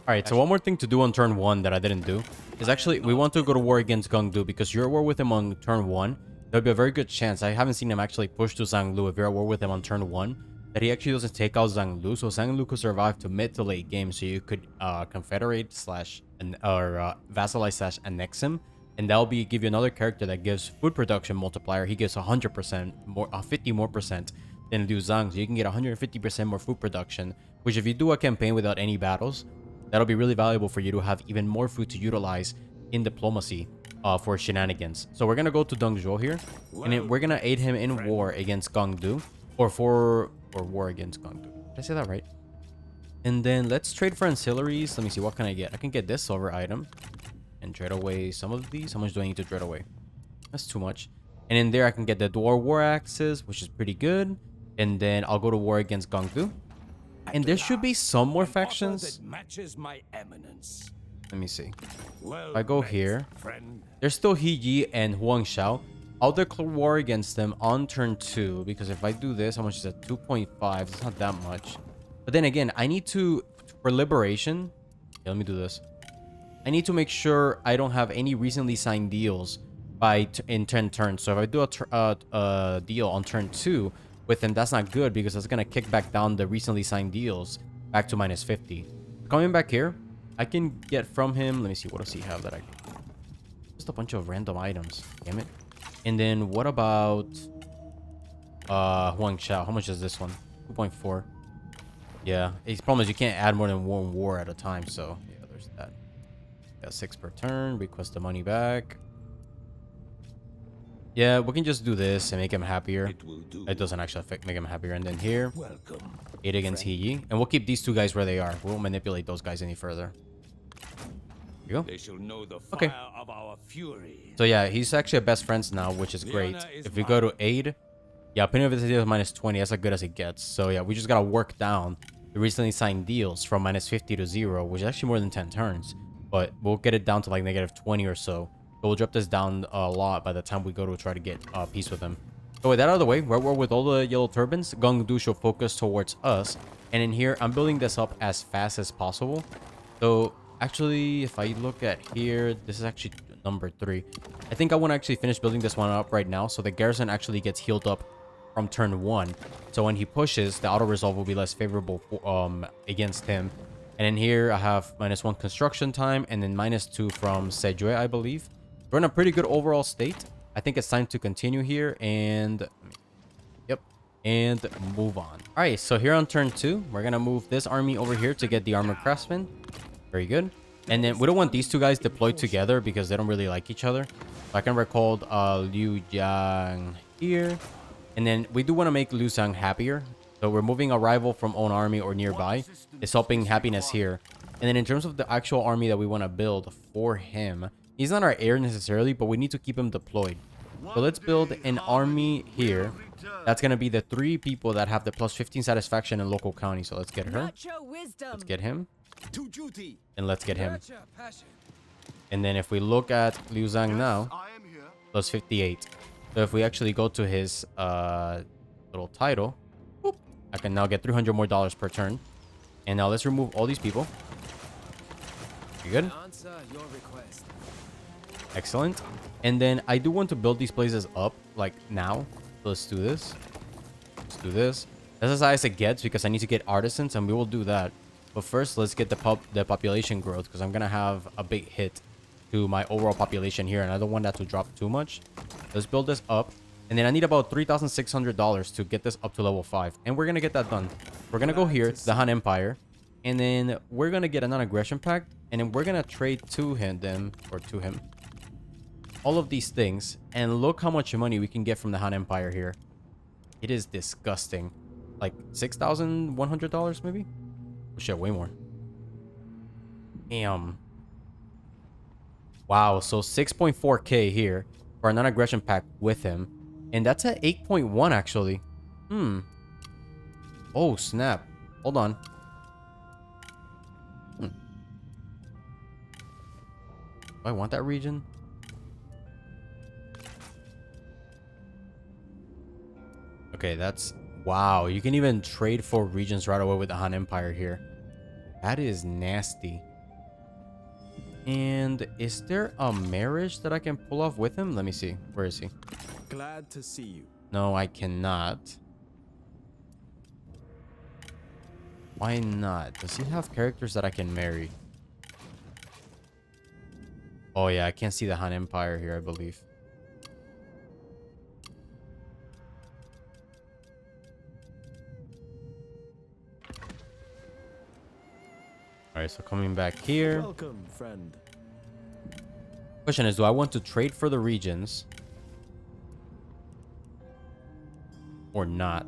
All right, so one more thing to do on turn 1 that I didn't do is actually we want to go to war against Gong Du, because you're at war with him on turn 1. There'll be a very good chance. I haven't seen him actually push to Zhang Lu if you're at war with him on turn 1. That he actually doesn't take out Zhang Lu, so Zhang Lu could survive to mid to late game, so you could confederate or vassalize slash annex him, and that'll give you another character that gives food production multiplier. He gives 100% more, 50 more percent than Liu Zhang, so you can get 150% more food production. Which, if you do a campaign without any battles, that'll be really valuable for you to have even more food to utilize in diplomacy for shenanigans. So we're gonna go to Dong Zhuo here, and then we're gonna aid him in war against Gong Du, or war against Gong Du. Did I say that right? And then let's trade for ancillaries. Let me see, what can I get? I can get this silver item and trade away some of these. How much do I need to trade away? That's too much. And in there I can get the Dwarf war axes, which is pretty good. And then I'll go to war against Gong Du. And there should be some more factions. Matches my eminence. Let me see. Well If I go met, here, friend. there's still He Yi and Huang Xiao. I'll declare war against them on turn 2, because if I do this, how much is that? 2.5. It's not that much. But then again, I need to, for liberation, okay, let me do this. I need to make sure I don't have any recently signed deals in 10 turns. So if I do a deal on turn 2 with him, that's not good, because that's gonna kick back down the recently signed deals back to -50. Coming back here, I can get from him. Let me see, what does he have that I can? Just a bunch of random items. Damn it. And then what about Huang Xiao? How much is this one? 2.4. Yeah, his problem is you can't add more than one war at a time. So yeah, there's that. Got 6 per turn. Request the money back. Yeah, we can just do this and make him happier. It doesn't actually make him happier. And then here, Welcome. 8 against He Yi. And we'll keep these 2 guys where they are. We won't manipulate those guys any further. There you go. They shall know the fire Okay. of our fury. So yeah, he's actually best friends now, which is great. honor is If we go to aid, yeah, opinion of this deal is -20. That's as good as it gets. So yeah, we just gotta work down the recently signed deals from -50 to 0, which is actually more than 10 turns. But we'll get it down to like -20 or so. So we'll drop this down a lot by the time we go to try to get peace with him. So with that out of the way, we're with all the yellow turbans. Gong Du should focus towards us. And in here, I'm building this up as fast as possible. So actually, if I look at here, this is actually number 3. I think I want to actually finish building this one up right now, so the garrison actually gets healed up from turn 1. So when he pushes, the auto resolve will be less favorable against him. And in here, I have -1 construction time and then -2 from Sejue, I believe. We're in a pretty good overall state. I think it's time to continue here and... Yep. And move on. All right, so here on turn 2, we're going to move this army over here to get the armored craftsman. Very good. And then we don't want these two guys deployed together because they don't really like each other. So I can record Liu Jiang here. And then we do want to make Liu Jiang happier. So we're moving a rival from own army or nearby. It's helping happiness here. And then in terms of the actual army that we want to build for him, he's not our heir necessarily, but we need to keep him deployed. So let's build an army here. That's going to be the 3 people that have the +15 satisfaction in local county. So let's get her. Let's get him. To duty. And let's get him. And then if we look at Liu Zhang now, +58. So if we actually go to his little title, whoop, I can now get $300 more per turn. And now let's remove all these people. You good? Answer your request. Excellent. And then I do want to build these places up like now. So let's do this. Let's do this. That's as high as it gets because I need to get artisans and we will do that. But first, let's get the population growth because I'm going to have a big hit to my overall population here. And I don't want that to drop too much. Let's build this up. And then I need about $3,600 to get this up to level 5. And we're going to get that done. We're going to go here to the Han Empire. And then we're going to get a non-aggression pact. And then we're going to trade to him, all of these things. And look how much money we can get from the Han Empire here. It is disgusting. Like $6,100 maybe? Oh, shit, way more. Damn. Wow, so 6.4k here for a non-aggression pact with him. And that's at 8.1 actually. Oh, snap. Hold on. Do I want that region? Okay, that's... Wow, you can even trade for regions right away with the Han Empire here. That is nasty. And is there a marriage that I can pull off with him? Let me see. Where is he? Glad to see you. No, I cannot. Why not? Does he have characters that I can marry? Oh yeah, I can't see the Han Empire here, I believe. Alright, so coming back here. Welcome, friend. Question is, do I want to trade for the regions? Or not?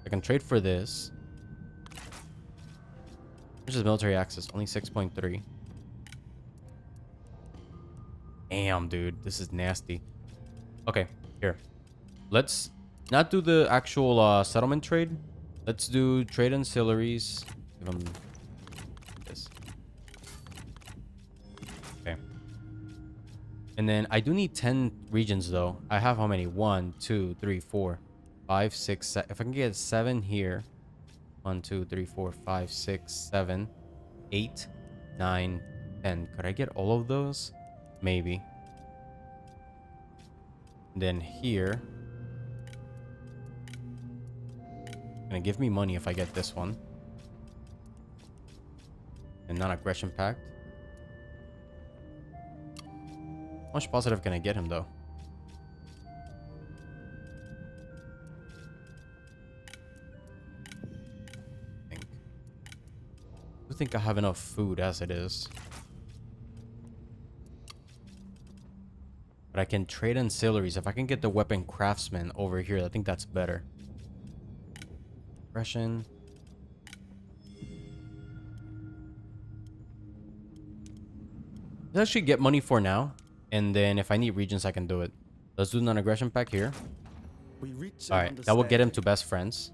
I can trade for this. There's his military access, only 6.3. Damn, dude, this is nasty. Okay, here. Let's not do the actual settlement trade. Let's do trade ancillaries. Give him this. Okay. And then I do need 10 regions though. I have how many? 1, 2, 3, 4, 5, 6, 7. If I can get 7 here. 1, 2, 3, 4, 5, 6, 7, 8, 9, 10. Could I get all of those? Maybe. And then here. Gonna give me money if I get this one. And non-aggression pact. How much positive can I get him though? I think I have enough food as it is. But I can trade ancillaries. If I can get the weapon craftsman over here, I think that's better. Aggression. Let's actually get money for now. And then if I need regions, I can do it. Let's do non-aggression pack here. Alright, that will get him to best friends.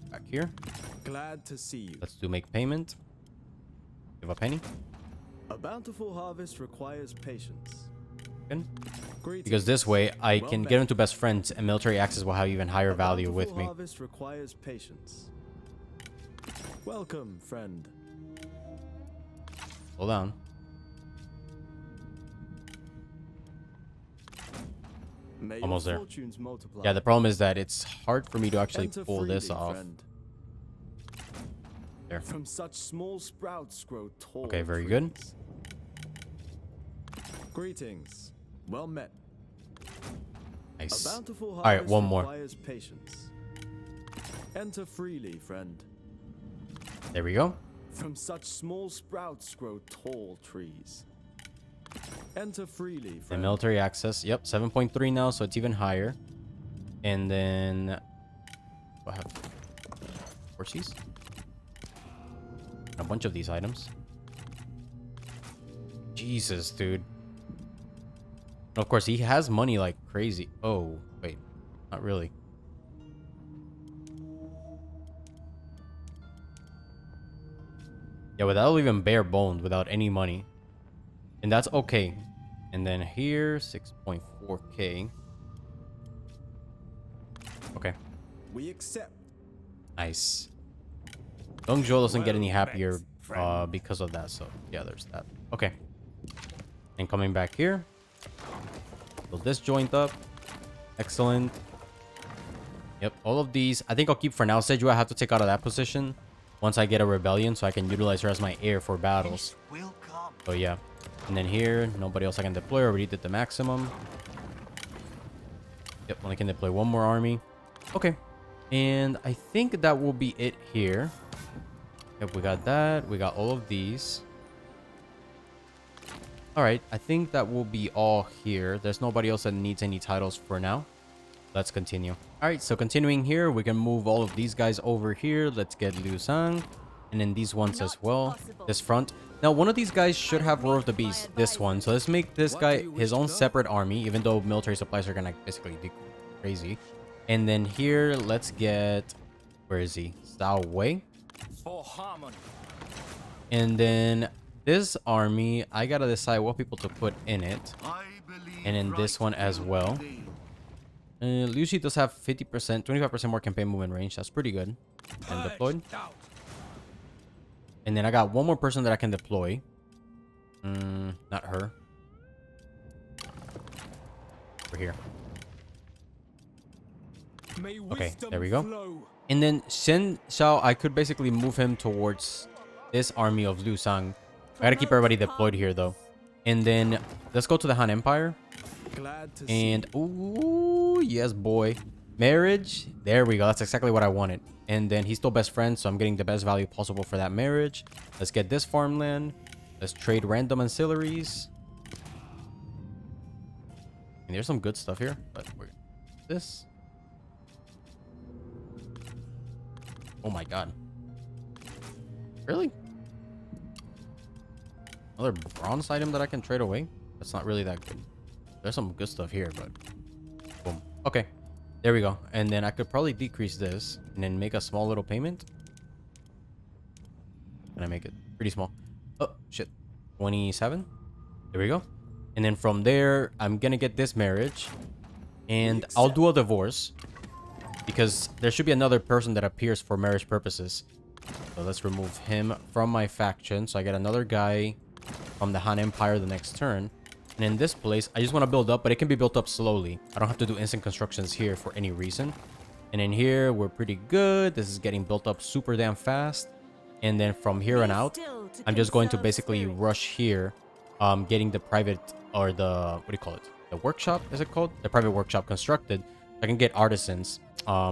Back here. Glad to see you. Let's do make payment. Give a penny. A bountiful harvest requires patience. Good. Greetings. Because this way I Well can met. get into best friends, and military access will have even higher A value with bountiful me. harvest requires patience. Welcome, friend. Hold on. May Almost your there. fortunes multiply. Yeah, the problem is that it's hard for me to actually Enter pull this freely, off. friend. There. From such small sprouts grow tall. Okay, very good. trees. Greetings. Well met. Nice. A bountiful All right, harvest one more. requires patience. Enter freely, friend. There we go. From such small sprouts grow tall trees. Enter freely, The friend. military access. Yep, 7.3 now, so it's even higher. And then I have horses. A bunch of these items. Jesus, dude. Of course, he has money like crazy. Oh, wait. Not really. Yeah, without even bare boned, without any money. And that's okay. And then here, 6.4k. Okay, We accept. nice. Dong Zhuo doesn't get any Well happier met, friend. because of that, so yeah, there's that. Okay. And coming back here. Build this joint up. Excellent. Yep, all of these. I think I'll keep for now. Seju I have to take out of that position once I get a rebellion, so I can utilize her as my heir for battles. Will come. So yeah. And then here, nobody else I can deploy. Already did the maximum. Yep, only can deploy one more army. Okay. And I think that will be it here. Yep, we got that. We got all of these. Alright, I think that will be all here. There's nobody else that needs any titles for now. Let's continue. Alright, so continuing here, we can move all of these guys over here. Let's get Liu Sang. And then these ones as well. This front. Now, one of these guys should have Roar of the Beast. This one. So let's make this guy his own separate army. Even though military supplies are gonna basically be crazy. And then here, let's get... Where is he? Zhao Wei. For harmony. And then this army, I gotta decide what people to put in it. And in this one as well. Liu Xi does have 50%, 25% more campaign movement range. That's pretty good. And deployed. Out. And then I got one more person that I can deploy. Not her. Over here. May Okay, wisdom there we go. flow. And then Shen Xiao, I could basically move him towards this army of Liu Sang. I gotta keep everybody deployed here though. And then let's go to the Han Empire. Glad to see And ooh, yes, boy. Marriage. There we go. That's exactly what I wanted. And then he's still best friends, so I'm getting the best value possible for that marriage. Let's get this farmland. Let's trade random ancillaries. And there's some good stuff here, but we're this. Oh my god. Really? Another bronze item that I can trade away? That's not really that good. There's some good stuff here, but boom. Okay, there we go. And then I could probably decrease this and then make a small little payment. Can I make it pretty small? Oh shit, 27. There we go. And then from there, I'm gonna get this marriage, and I'll do a divorce because there should be another person that appears for marriage purposes. So let's remove him from my faction, so I get another guy from the Han Empire the next turn. And in this place, I just want to build up, but it can be built up slowly. I don't have to do instant constructions here for any reason. And in here, we're pretty good. This is getting built up super damn fast. And then from here on out, I'm just going to basically rush here, getting the private, or the, what do you call it? The workshop, is it called? The private workshop constructed. I can get artisans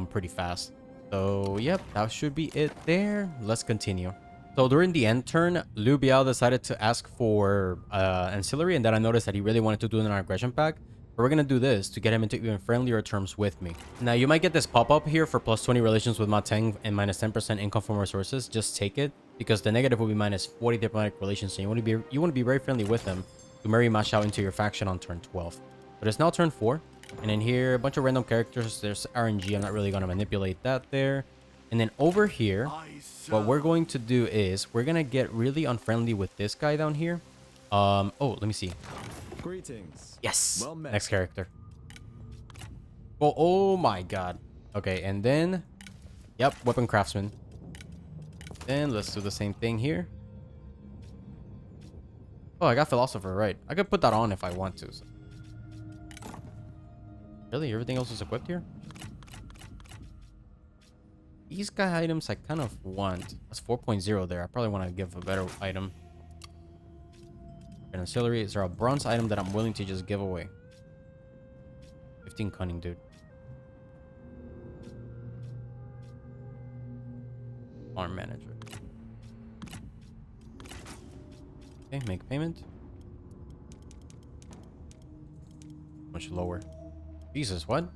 pretty fast. So, yep, that should be it there. Let's continue. So during the end turn, Liu Biao decided to ask for ancillary, and then I noticed that he really wanted to do an aggression pack. But we're gonna do this to get him into even friendlier terms with me. Now you might get this pop-up here for plus 20 relations with Ma Teng and minus 10% income from resources. Just take it, because the negative will be minus 40 diplomatic relations, so you want to be very friendly with him to marry Ma Xiao into your faction on turn 12. But it's now turn 4, and in here a bunch of random characters. There's RNG. I'm not really gonna manipulate that there. And then over here, what we're going to do is we're gonna get really unfriendly with this guy down here. Oh, let me see. Greetings. Yes. Well met. Next character. Oh my god. Okay, and then... Yep, weapon craftsman. Then let's do the same thing here. Oh, I got philosopher, right. I could put that on if I want to. So. Really? Everything else is equipped here? These guy items I kind of want. That's 4.0 there. I probably want to give a better item. An ancillary. Is there a bronze item that I'm willing to just give away? 15 cunning, dude. Farm manager. Okay, make payment. Much lower. Jesus, what?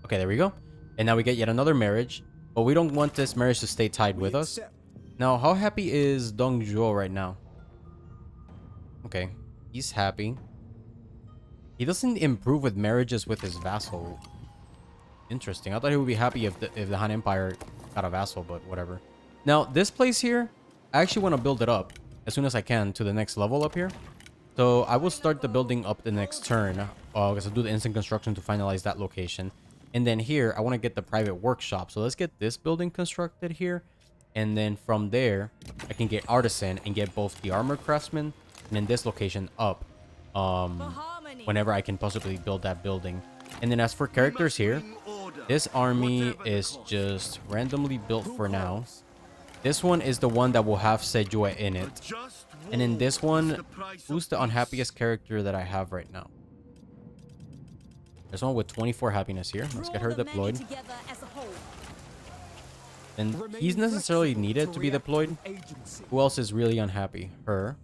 Okay, there we go. And now we get yet another marriage. But we don't want this marriage to stay tied with us. Now, how happy is Dong Zhuo right now? Okay, he's happy. He doesn't improve with marriages with his vassal. Interesting. I thought he would be happy if the Han Empire got a vassal, but whatever. Now, this place here, I actually want to build it up as soon as I can to the next level up here. So I will start the building up the next turn. Because I'll do the instant construction to finalize that location. And then here, I want to get the private workshop. So let's get this building constructed here. And then from there, I can get artisan and get both the armor craftsman and then this location up. Whenever I can possibly build that building. And then as for characters here, this army is just randomly built for now. This one is the one that will have Ce Heir in it. And in this one, who's the unhappiest character that I have right now? There's one with 24 happiness here. Let's get her deployed. And he's necessarily needed to be deployed. Who else is really unhappy? Her.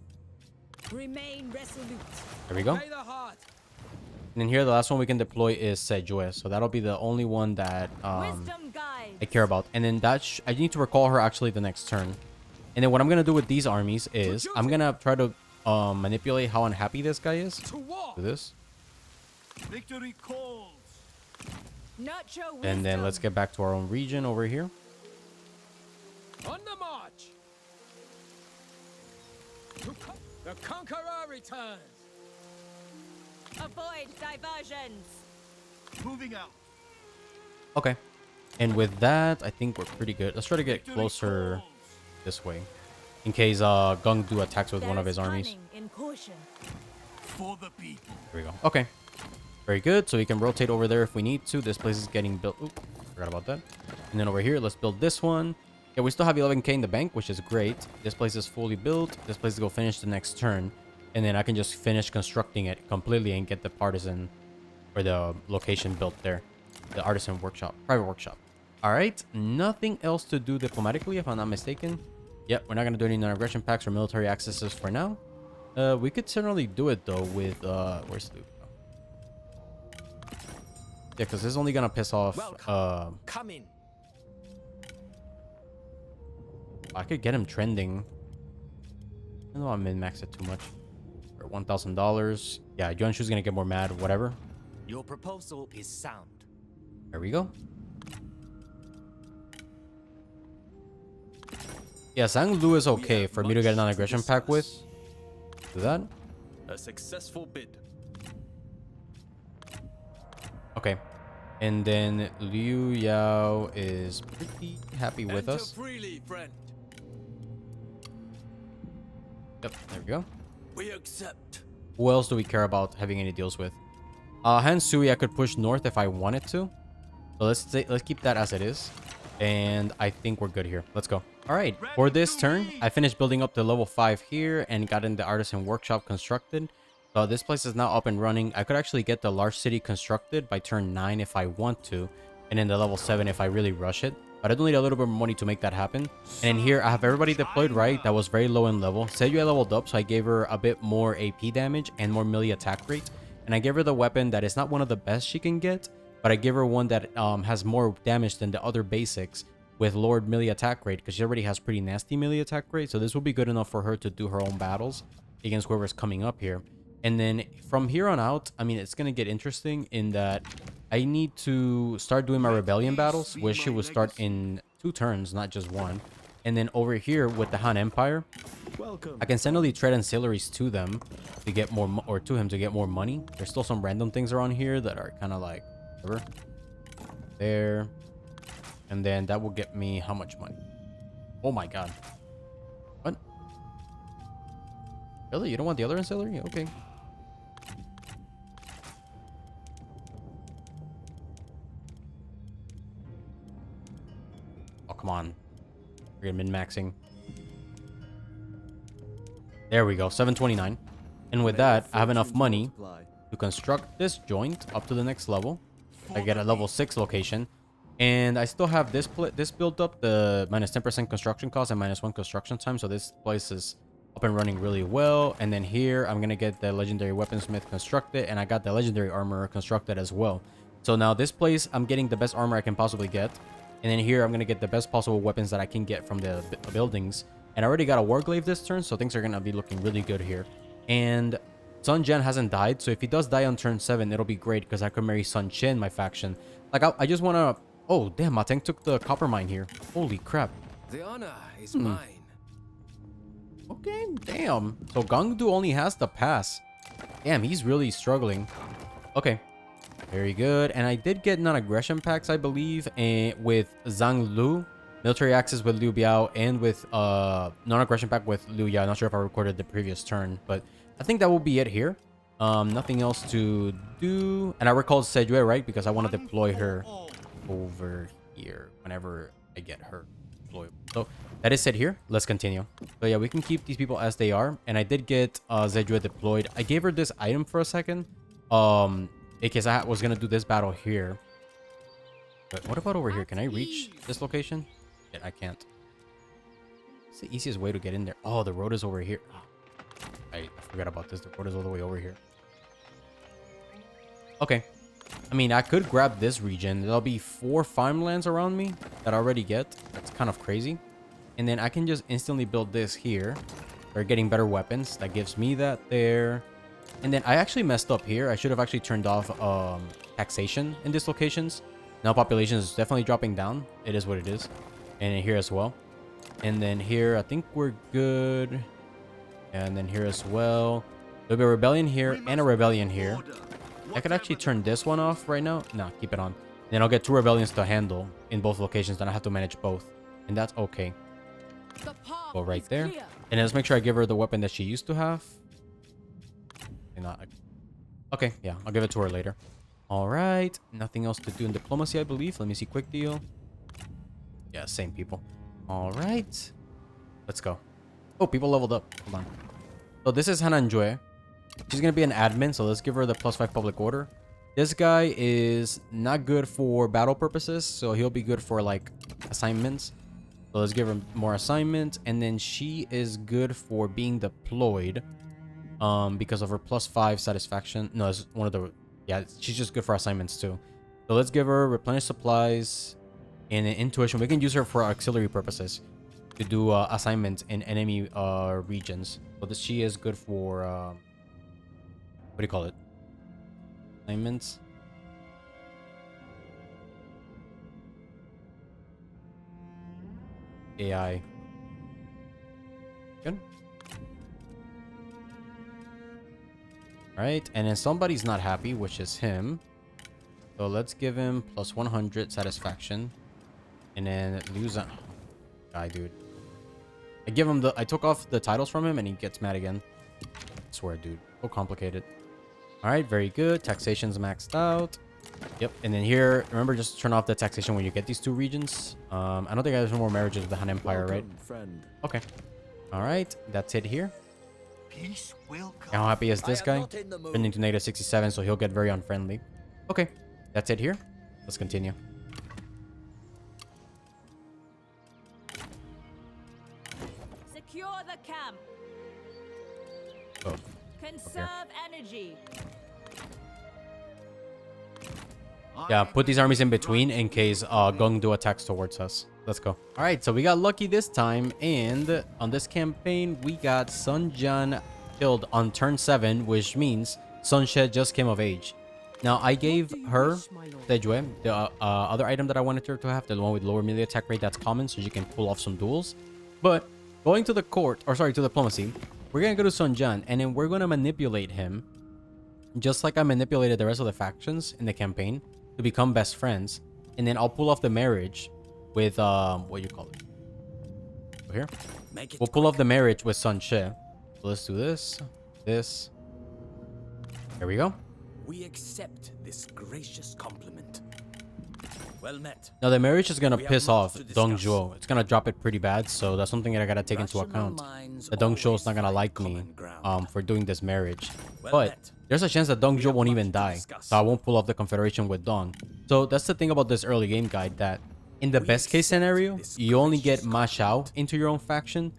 There we go. And then here, the last one we can deploy is Ce Heir. So that'll be the only one that I care about. And then I need to recall her actually the next turn. And then what I'm going to do with these armies is I'm going to try to manipulate how unhappy this guy is. Do this. Victory calls. And then let's get back to our own region over here. On the march. The conqueror returns. Avoid diversions. Moving out. Okay. And with that, I think we're pretty good. Let's try to get closer this way. In case Gong do attacks with one of his armies. For the people. There we go. Okay. Very good. So we can rotate over there if we need to. This place is getting built. Oop, forgot about that. And then over here, let's build this one. Yeah, we still have 11k in the bank, which is great. This place is fully built. This place is going to finish the next turn. And then I can just finish constructing it completely and get the partisan or the location built there. The artisan workshop, private workshop. All right. Nothing else to do diplomatically, if I'm not mistaken. Yep, we're not going to do any non-aggression packs or military accesses for now. We could certainly do it, though, with... where's Luke? Yeah, because this is only going to piss off... Come in. I could get him trending. I don't know, I min-max it too much. For $1,000. Yeah, Yuanshu's going to get more mad, whatever. Your proposal is sound. There we go. Yeah, Sang Lu is okay for me to get a non-aggression pack with. Do that. A successful bid. Okay. And then Liu Yao is pretty happy with us. Freely, friend. Yep, there we go. We accept. Who else do we care about having any deals with? Han Sui I could push north if I wanted to. So let's keep that as it is. And I think we're good here. Let's go. All right. For this turn, I finished building up to level 5 here and got in the artisan workshop constructed. So this place is now up and running. I could actually get the large city constructed by turn 9 if I want to. And then the level 7 if I really rush it. But I do need a little bit more money to make that happen. And in here, I have everybody deployed right. That was very low in level. Ce Heir leveled up, so I gave her a bit more AP damage and more melee attack rate. And I gave her the weapon that is not one of the best she can get. But I give her one that has more damage than the other basics with lowered melee attack rate. Because she already has pretty nasty melee attack rate. So this will be good enough for her to do her own battles against whoever's coming up here. And then from here on out, I mean, it's going to get interesting in that I need to start doing my rebellion battles, which she will start in 2 turns, not just 1. And then over here with the Han Empire, Welcome. I can send all the trade ancillaries to them to get more, or to him to get more money. There's still some random things around here that are kind of like, whatever. There. And then that will get me how much money? Oh my god. What? Really? You don't want the other ancillary? Okay. Oh, come on. We're gonna min-maxing. There we go, 729. And with that, I have enough money to construct this joint up to the next level. I get a level 6 location. And I still have this built up, the minus 10% construction cost and minus 1 construction time. So this place is up and running really well. And then here, I'm going to get the legendary weaponsmith constructed. And I got the legendary armor constructed as well. So now this place, I'm getting the best armor I can possibly get. And then here, I'm going to get the best possible weapons that I can get from the buildings. And I already got a warglaive this turn, so things are going to be looking really good here. And Sun Jian hasn't died, so if he does die on turn 7, it'll be great because I could marry Sun Ce in my faction. Like, I just want to... Oh, damn, Ma Teng took the copper mine here. Holy crap. The honor is mine. Okay, damn. So Gongdu only has the pass. Damn, he's really struggling. Okay, very good. And I did get non-aggression packs, I believe, with Zhang Lu. Military access with Liu Biao and with non-aggression pack with Liu Ya. Not sure if I recorded the previous turn, but I think that will be it here. Nothing else to do. And I recall Ce Heir, right? Because I want to deploy her over here whenever I get her deployed. So that is it here. Let's continue. So yeah, we can keep these people as they are. And I did get Ce Heir deployed. I gave her this item for a second. In case I was going to do this battle here. But what about over here? Can I reach this location? Yeah, I can't. It's the easiest way to get in there. Oh, the road is over here. I forgot about this. The road is all the way over here. Okay. I mean, I could grab this region. There'll be 4 farmlands around me that I already get. That's kind of crazy. And then I can just instantly build this here. They're getting better weapons. That gives me that there. And then I actually messed up here. I should have actually turned off taxation in these locations. Now population is definitely dropping down. It is what it is. And here as well. And then here, I think we're good. And then here as well. There'll be a rebellion here and a rebellion here. I could actually turn this one off right now. No, keep it on. Then I'll get 2 rebellions to handle in both locations. Then I have to manage both. And that's okay. Go right there. And let's make sure I give her the weapon that she used to have. Okay, yeah, I'll give it to her later. All right. Nothing else to do in diplomacy, I believe. Let me see. Quick deal. Yeah, same people. All right. Let's go. Oh, people leveled up. Hold on. So this is Hanan Jue. She's going to be an admin, so let's give her the +5 public order. This guy is not good for battle purposes, so he'll be good for, like, assignments. So let's give her more assignments. And then she is good for being deployed because of her +5 satisfaction. No, it's one of the... Yeah, she's just good for assignments, too. So let's give her replenish supplies and intuition. We can use her for auxiliary purposes to do assignments in enemy regions. So this, she is good for... what do you call it? Assignments. AI. Good. Alright, and then somebody's not happy, which is him. So let's give him +100 satisfaction. And then lose a guy, dude. I give him the... I took off the titles from him and he gets mad again. I swear, dude. So complicated. Alright, very good. Taxation's maxed out. Yep, and then here, remember, just turn off the taxation when you get these 2 regions. I don't think there's no more marriages with the Han Empire, right? Friend. Okay. Alright, that's it here. Peace will come. How happy is this guy? Turning to -67, so he'll get very unfriendly. Okay, that's it here. Let's continue. Secure the camp. Oh, Conserve energy. yeah, put these armies in between in case Gongdu attacks towards us. Let's go. All right, so we got lucky this time, and on this campaign, we got Sun Jian killed on turn 7, which means Sun Ce just came of age. Now, I gave her the Jue, the other item that I wanted her to have, the one with lower melee attack rate that's common, so she can pull off some duels. But going to the court, or sorry, to diplomacy. We're gonna go to Sun Jian, and then we're gonna manipulate him, just like I manipulated the rest of the factions in the campaign, to become best friends. And then I'll pull off the marriage with what you call it? Over here. Make it We'll pull off the marriage with Sun Ce. So let's do this. This. There we go. We accept this gracious compliment. Well met. Now the marriage is gonna We have piss much off to discuss. Dong Zhuo. It's gonna drop it pretty bad, so that's something that I gotta take into Rational account. minds That Dong Zhuo is always not gonna find like me common ground. for doing this marriage. Well But met. there's a chance that Dong We Zhuo have won't much even to die, discuss. so I won't pull off the confederation with Dong. So that's the thing about this early game guide, that in the We best case accept scenario, this you only get gracious Ma Xiao into your own faction,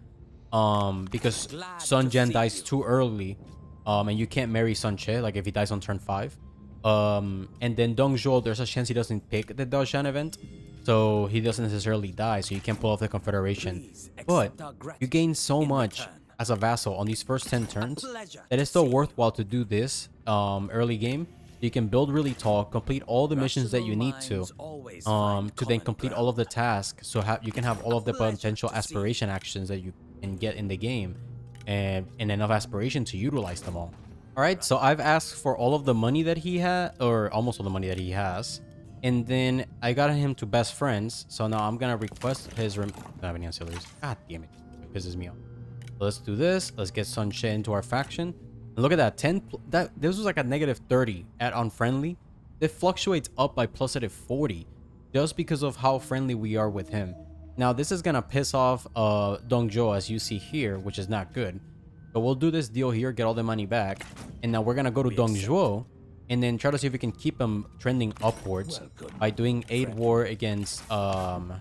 because Glad Sun to Jian see dies you. too early, and you can't marry Sun Ce, like if he dies on turn 5. And then Dong Zhuo, there's a chance he doesn't pick the Daoshan event, so he doesn't necessarily die, so you can't pull off the confederation. Please But accept our you gratitude gain so in much return. as a vassal on these first 10 turns pleasure that to it's still see worthwhile to do this early game. You can build really tall, complete all the missions that you need to, Rational minds always find to then common complete all of the tasks, so you can have all of the pleasure potential to see. aspiration actions that you can get in the game, and enough aspiration to utilize them all. All right, so I've asked for all of the money that he had, or almost all the money that he has, and then I got him to best friends. So now I'm gonna request his don't have any ancillaries. God damn it, it pisses me off. So let's do this. Let's get Sun Ce into our faction. And look at that, this was like a negative 30 at unfriendly. It fluctuates up by plus at 40 just because of how friendly we are with him. Now this is gonna piss off Dong Zhuo, as you see here, which is not good. So we'll do this deal here, get all the money back, and now we're gonna go to Dong Zhuo and then try to see if we can keep him trending upwards by doing aid war against Sun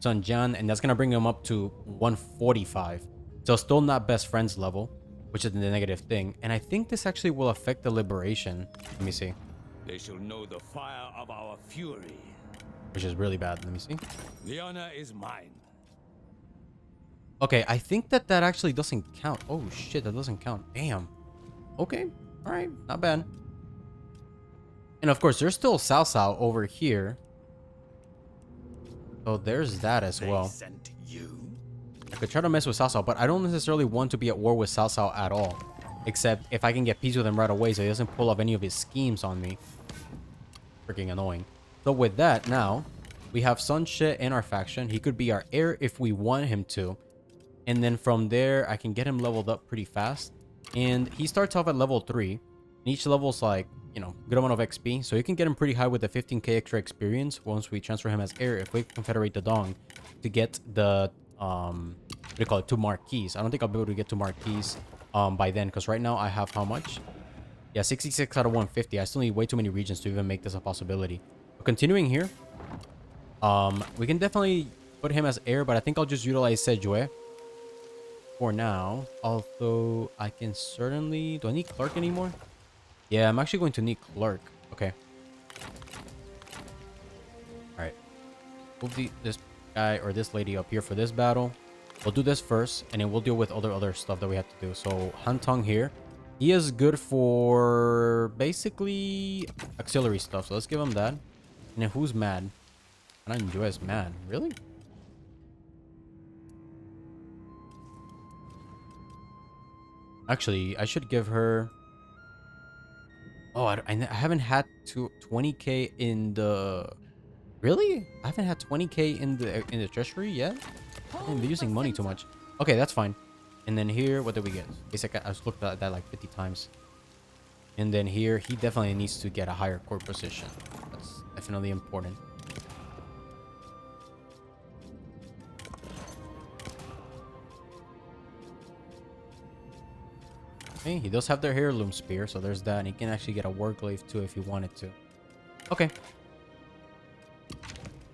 Jian, and that's gonna bring him up to 145. So still not best friends level, which is the negative thing. And I think this actually will affect the liberation. Let me see. They shall know the fire of our fury. Which is really bad. Let me see. The honor is mine. Okay, I think that actually doesn't count. Oh shit, that doesn't count. Damn. Okay, all right, not bad. And of course, there's still Cao Cao over here. So there's that as They well. sent you. I could try to mess with Cao Cao, but I don't necessarily want to be at war with Cao Cao at all. Except if I can get peace with him right away so he doesn't pull off any of his schemes on me. Freaking annoying. So with that, now, we have Sun Ce in our faction. He could be our heir if we want him to. And then from there, I can get him leveled up pretty fast. And he starts off at level 3. And each level's like, you know, good amount of XP. So you can get him pretty high with the 15k extra experience once we transfer him as heir if we confederate the Dong to get the, what do you call it, 2 marquees. I don't think I'll be able to get 2 marquees by then, because right now I have how much? Yeah, 66 out of 150. I still need way too many regions to even make this a possibility. But continuing here, we can definitely put him as heir, but I think I'll just utilize Sejue for now. Although I can certainly... Do I need clerk anymore? Yeah, I'm actually going to need clerk. Okay. Alright. Move this guy or this lady up here for this battle. We'll do this first, and then we'll deal with other stuff that we have to do. So, Han Tong here. He is good for basically auxiliary stuff. So let's give him that. And then who's mad? I don't enjoy is mad. Really? Actually, I should give her... Oh, I haven't had 20k in the... Really? I haven't had 20k in the treasury yet? I've been using money too much. Okay, that's fine. And then here, what did we get? Basically, I looked at that like 50 times. And then here, he definitely needs to get a higher court position. That's definitely important. Okay, he does have their heirloom spear, so there's that. And he can actually get a warglaive too if he wanted to. Okay.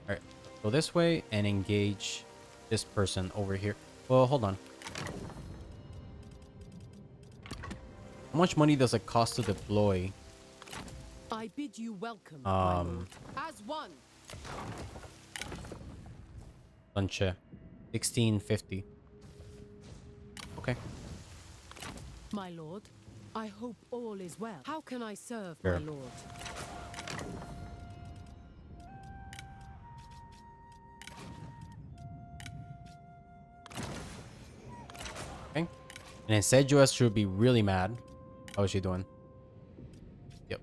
Alright, go this way and engage this person over here. Well, hold on. How much money does it cost to deploy? I bid you welcome, my lord. As one. Sun Ce. 1650. Okay. My lord, I hope all is well. How can I serve, Sure. my lord? And then Sejuas should be really mad. How is she doing? Yep.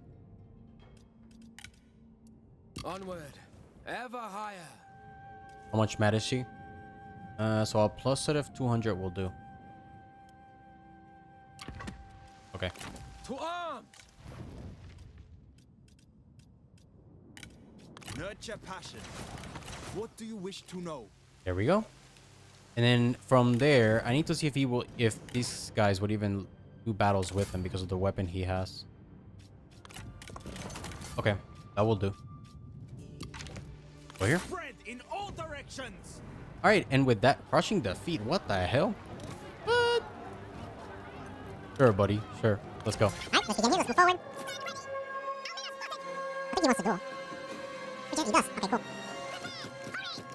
Onward, ever higher. How much mad is she? So a plus set of 200 will do. Okay. To arms! Nurture passion. What do you wish to know? There we go. And then from there, I need to see if these guys would even do battles with him because of the weapon he has. Okay, that will do. Go here. Spread in all directions. All right, and with that, crushing defeat. What the hell? What? Sure, buddy. Sure. Let's go. Alright, let's begin here. Let's move forward. I think he wants to duel. Which he does. Okay, cool.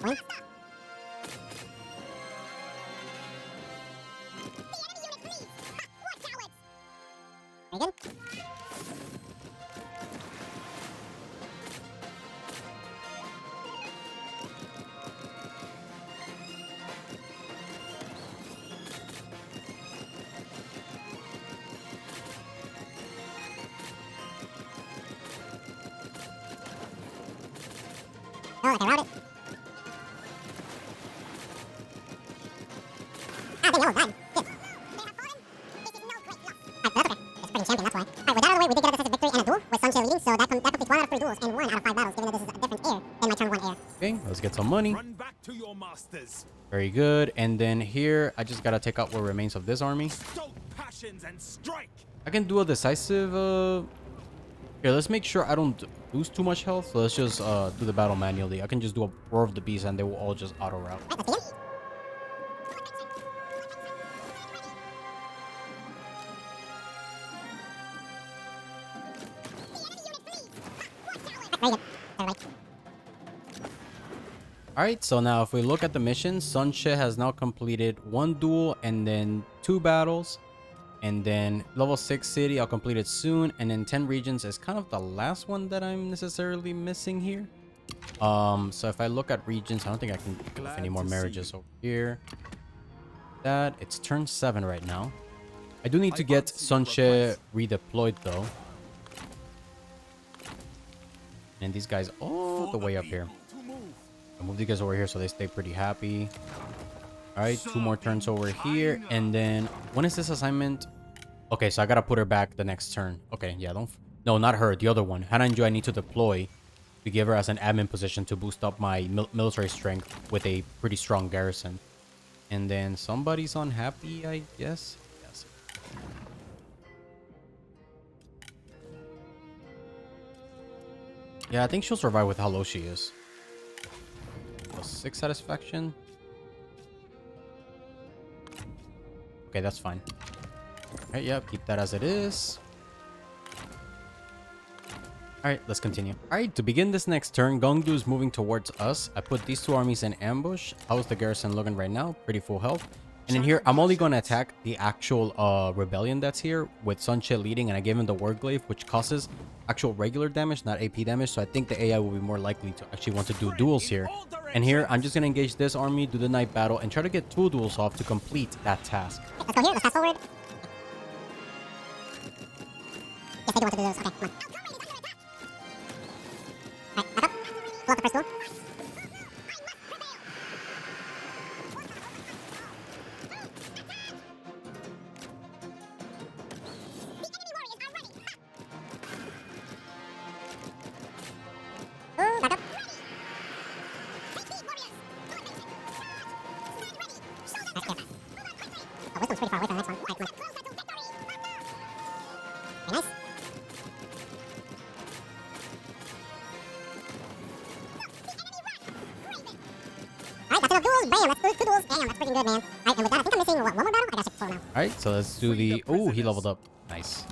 Go in. Very good. Oh, I can route it. Ah, dang, that was bad. Shit. They have fallen. This is no great loss. Alright, that's okay. It's pretty champion, that's why. Alright, with that out of the way, we did get a decisive victory and a duel with Sun Ce leading, so that completes 1 out of 3 duels and 1 out of 5 battles, given that this is a different heir than my turn 1 heir. Okay, let's get some money. Run back to your masters. Very good. And then here, I just gotta take out what remains of this army. Stoke passions and strike. I can do a decisive. Here, let's make sure I don't lose too much health. So let's just do the battle manually. I can just do a Roar of the Beast and they will all just auto route. Alright, let's begin. Very good. Very right. Alright, so now if we look at the mission, Sun Ce has now completed 1 duel and then 2 battles. And then level 6 city, I'll complete it soon. And then 10 regions is kind of the last one that I'm necessarily missing here. So if I look at regions, I don't think I can do any more marriages over here. That, it's turn 7 right now. I do need to get Sun Ce redeployed though. And these guys all the way up here. I'll move these guys over here so they stay pretty happy. Alright, 2 more turns over here. And then, when is this assignment? Okay, so I gotta put her back the next turn. Okay, yeah, no, not her, the other one. Hananju I need to deploy to give her as an admin position to boost up my military strength with a pretty strong garrison. And then somebody's unhappy, I guess. Yes. Yeah, I think she'll survive with how low she is. 6 satisfaction. Okay, that's fine. Alright, yeah, keep that as it is. Alright, let's continue. Alright, to begin this next turn, Gongdu is moving towards us. I put these 2 armies in ambush. How's the garrison looking right now? Pretty full health. And in here, I'm only going to attack the actual rebellion that's here with Sun Ce leading, and I gave him the Warglaive, which causes actual regular damage, not AP damage. So I think the AI will be more likely to actually want to do duels here. And here, I'm just going to engage this army, do the night battle, and try to get 2 duels off to complete that task. Let's go here. Let's fast forward. Yes, I do want to do those. Okay, come on. Alright, back up. Pull out the first duel. Ooh, back up. Alright, here. Oh, wisdom's pretty far away from the next one. Alright, come on. Very nice. Alright, that's enough duels. Bam, that's 2 duels. Damn, that's freaking good, man. Alright, and with that, I think I'm missing, what, 1 more battle? I gotta check the total now. Alright, so let's do the... Oh, he leveled up. Nice.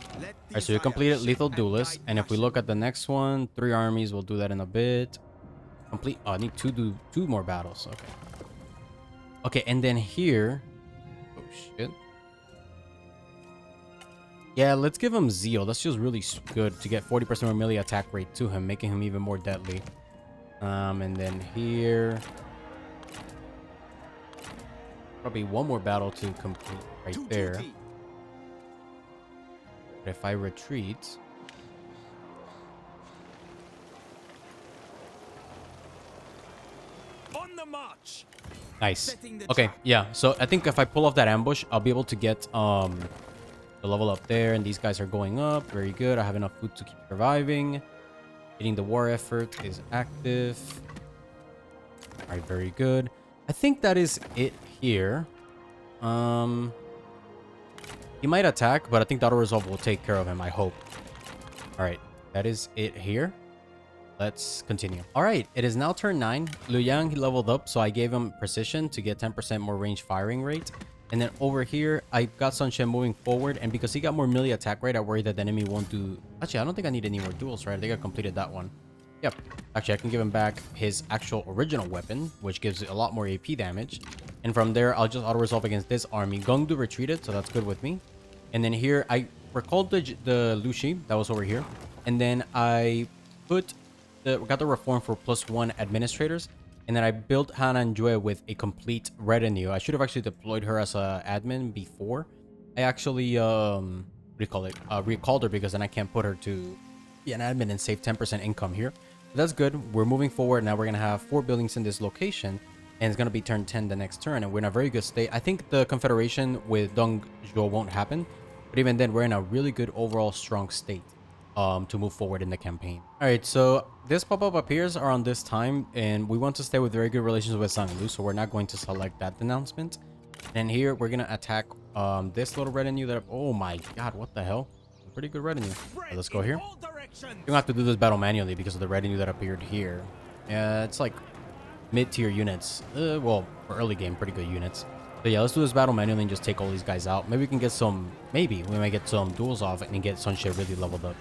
Alright, so we completed Lethal Duelist. And if we look at the next one, 3 armies, we'll do that in a bit. Complete... Oh, I need two more battles. Okay. Okay, and then here... Oh, shit. Yeah, let's give him Zeal. That's just really good to get 40% more melee attack rate to him, making him even more deadly. And then here... Probably 1 more battle to complete right there. But if I retreat... On the march. Nice. Okay, yeah. So I think if I pull off that ambush, I'll be able to get the level up there, and these guys are going up. Very good. I have enough food to keep surviving. Getting the war effort is active. All right, very good. I think that is it here. He might attack, but I think the auto resolve will take care of him, I hope. All right, that is it here. Let's continue. All right, it is now turn 9. Liu Yang, he leveled up, so I gave him precision to get 10% more range firing rate. And then over here, I got Sun Ce moving forward, and because he got more melee attack rate, I worry that the enemy won't do... Actually, I don't think I need any more duels, right? I think I completed that one. Yep. Actually, I can give him back his actual original weapon, which gives a lot more AP damage. And from there, I'll just auto-resolve against this army. Gongdu retreated, so that's good with me. And then here, I recalled the Lushi that was over here. And then I got the reform for +1 administrators. And then I built Hanan Jue with a complete retinue. I should have actually deployed her as a admin before. I actually, what do you call it? Recalled her, because then I can't put her to be an admin and save 10% income here. But that's good. We're moving forward. Now we're going to have 4 buildings in this location. And it's going to be turn 10 the next turn. And we're in a very good state. I think the confederation with Dong Zhuo won't happen. But even then, we're in a really good overall strong state to move forward in the campaign. All right, so this pop-up appears around this time, and we want to stay with very good relations with Sang Lu, so we're not going to select that announcement. And here we're gonna attack this little retinue that... Oh my god, what the hell? Pretty good retinue. Right, let's go here. You don't have to do this battle manually because of the retinue that appeared here. Yeah, it's like mid-tier units. Well, for early game, pretty good units. So yeah, let's do this battle manually and just take all these guys out. Maybe we can get some... Maybe we might get some duels off and get Sun Ce really leveled up.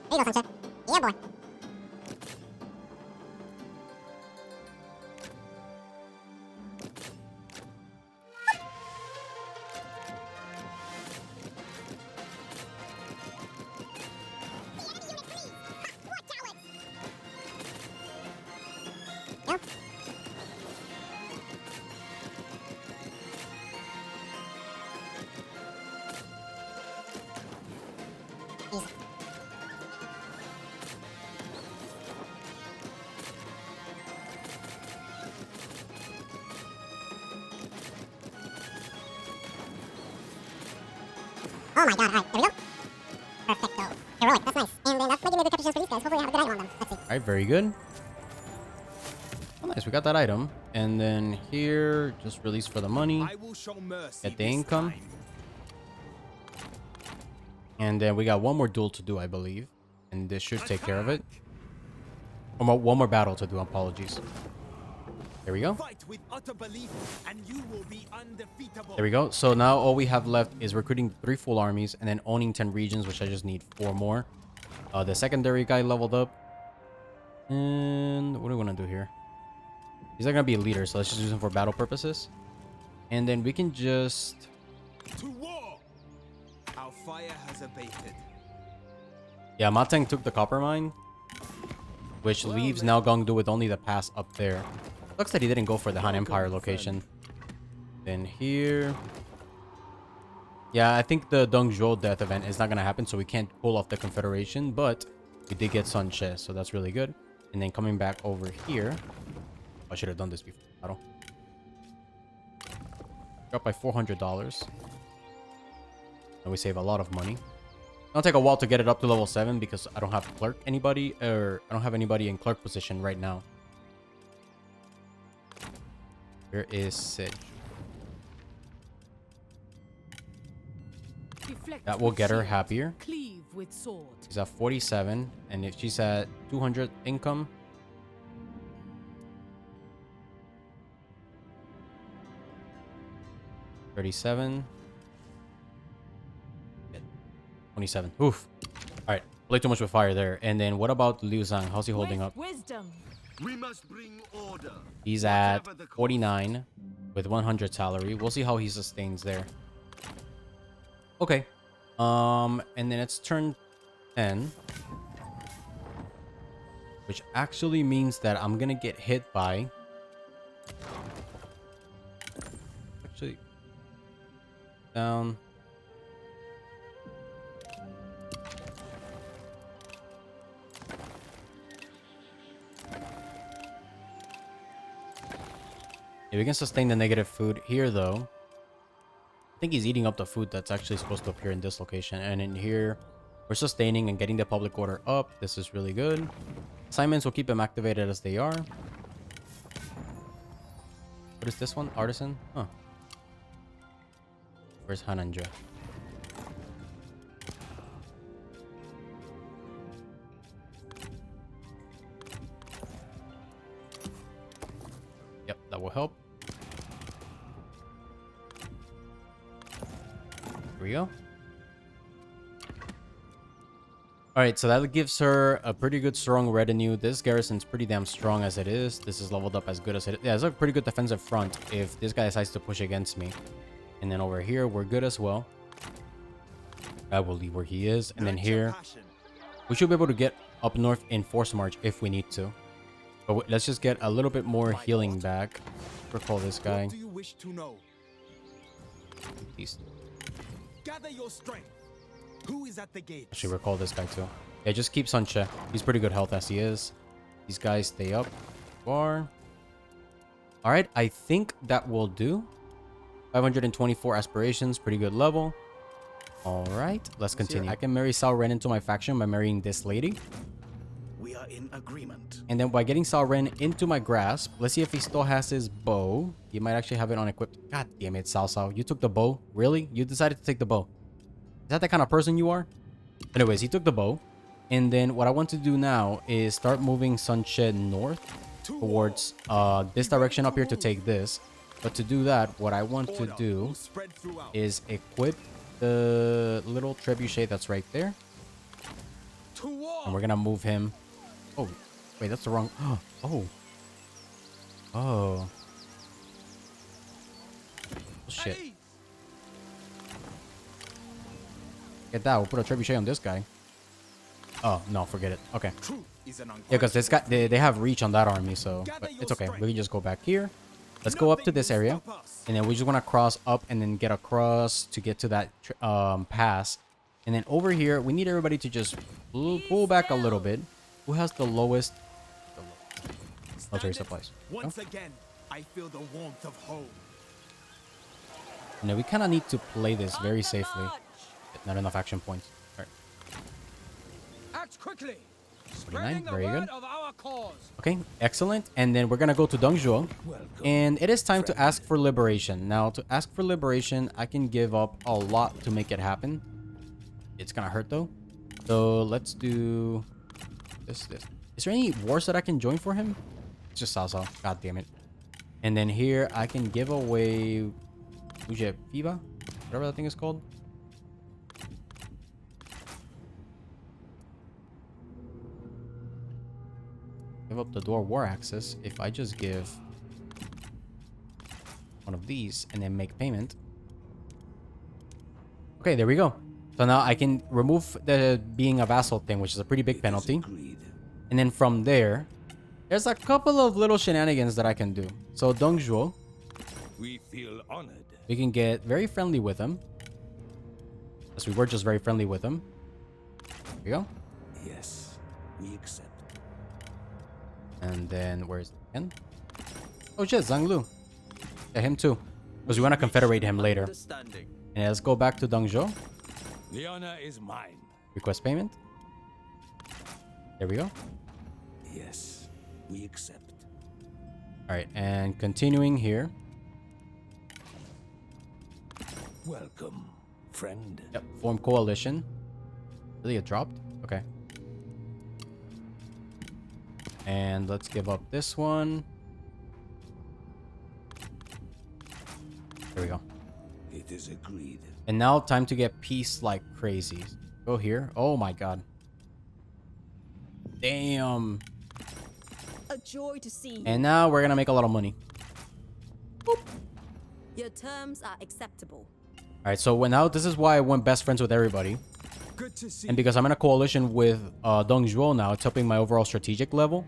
There you go, Sun Ce. Yeah, boy. Oh my god, alright, there we go. Perfecto. Heroic, that's nice. And then that's making maybe a couple chance for these guys. Hopefully I have a good item on them. Let's see. Alright, very good. Oh, nice, we got that item. And then here, just release for the money. I will show mercy. Get the income. And then we got one more duel to do, I believe. And this should take care of it. One more battle to do, apologies. There we go. Fight with utter belief, and you will be undefeatable. There we go. So now all we have left is recruiting 3 full armies and then owning 10 regions, which I just need 4 more. The secondary guy leveled up. And what do we want to do here? He's not going to be a leader, so let's just use him for battle purposes. And then we can just... To war! Our fire has abated. Yeah, Matang took the copper mine, which leaves now Gongdu with only the pass up there. Looks that he didn't go for the Han Empire location. Then here... Yeah, I think the Dong Zhuo death event is not going to happen, so we can't pull off the Confederation, but we did get Sun Ce, so that's really good. And then coming back over here, I should have done this before the battle. Drop by $400. And we save a lot of money. It'll take a while to get it up to level 7 because I don't have clerk anybody, or I don't have anybody in clerk position right now. Where is Sid? Deflect That will with get her shield. happier. Cleave with sword. She's at 47, and if she's at 200 income, $37, 27. Oof. All right, play too much with fire there. And then what about Liu Zhang? How's he holding With up? wisdom. We must bring order. He's at whatever the cost. 49 with 100 salary. We'll see how he sustains there. Okay. And then it's turn 10. Which actually means that I'm gonna get hit by... Actually... Down... Yeah, we can sustain the negative food here, though. I think he's eating up the food that's actually supposed to appear in this location. And in here, we're sustaining and getting the public order up. This is really good. Assignments will keep them activated as they are. What is this one? Artisan? Huh. Where's Hananja? Yep, that will help. Here we go. Alright, so that gives her a pretty good strong retinue. This garrison's pretty damn strong as it is. This is leveled up as good as it is. Yeah, it's a pretty good defensive front if this guy decides to push against me. And then over here, we're good as well. I will leave where he is. And then here, we should be able to get up north in force march if we need to. But let's just get a little bit more healing back. Recall this guy. What do you wish to know? These. Gather your strength. Who is at the gate? Actually, recall this guy too. Yeah, just keep Sun Ce. He's pretty good health as he is. These guys stay up. Bar. Alright, I think that will do. 524 aspirations, pretty good level. Alright, let's continue. I can marry Sao Ren into my faction by marrying this lady. We are in agreement. And then by getting Sao Ren into my grasp, let's see if he still has his bow. He might actually have it unequipped. God damn it, Sao. You took the bow? Really? You decided to take the bow? Is that the kind of person you are? Anyways, he took the bow. And then what I want to do now is start moving Sun Ce north towards this direction up here to take this. But to do that, what I want to do is equip the little trebuchet that's right there. And we're gonna move him. Oh, wait, that's the wrong. Oh. Oh. Shit. Get that. We'll put a trebuchet on this guy. Oh, no, forget it. Okay. Yeah, because this guy, they have reach on that army, so but it's okay. We can just go back here. Let's go up to this area. And then we just want to cross up and then get across to get to that pass. And then over here, we need everybody to just pull back a little bit. Who has the lowest military supplies? Once again, I feel the warmth of home. And then we kind of need to play this very On the safely. march. Not enough action points. All right. Act quickly. 49, Spreading the very good. word of our cause. Okay, excellent. And then we're gonna go to Dongzhuo. And it is time to ask for liberation. Now, to ask for liberation, I can give up a lot to make it happen. It's gonna hurt though. So let's do this. Is there any wars that I can join for him? It's just Sao. God damn it. And then here I can give away Uje Viva, whatever that thing is called. Give up the door war axis if I just give one of these and then make payment. Okay, there we go. So now I can remove the being a vassal thing, which is a pretty big penalty. And then from there, there's a couple of little shenanigans that I can do. So Dongzhuo, We feel honored. we can get very friendly with him. As we were just very friendly with him. There we go. Yes, we accept. And then where's Ken? Oh shit, Zhang Lu. Yeah, him too. Because we want to confederate him later. Understanding. And let's go back to Dongzhou. The honor is mine. Request payment. There we go. Yes, we accept. Alright, and continuing here. Welcome, friend. Yep, form coalition. Really, it dropped? Okay. And let's give up this one. There we go. It is agreed. And now time to get peace like crazy. Go here. Oh my god. Damn. A joy to see you. And now we're gonna make a lot of money. Your terms are acceptable. Alright, so now this is why I went best friends with everybody. Good to see And because I'm in a coalition with Dongzhuo now, it's helping my overall strategic level.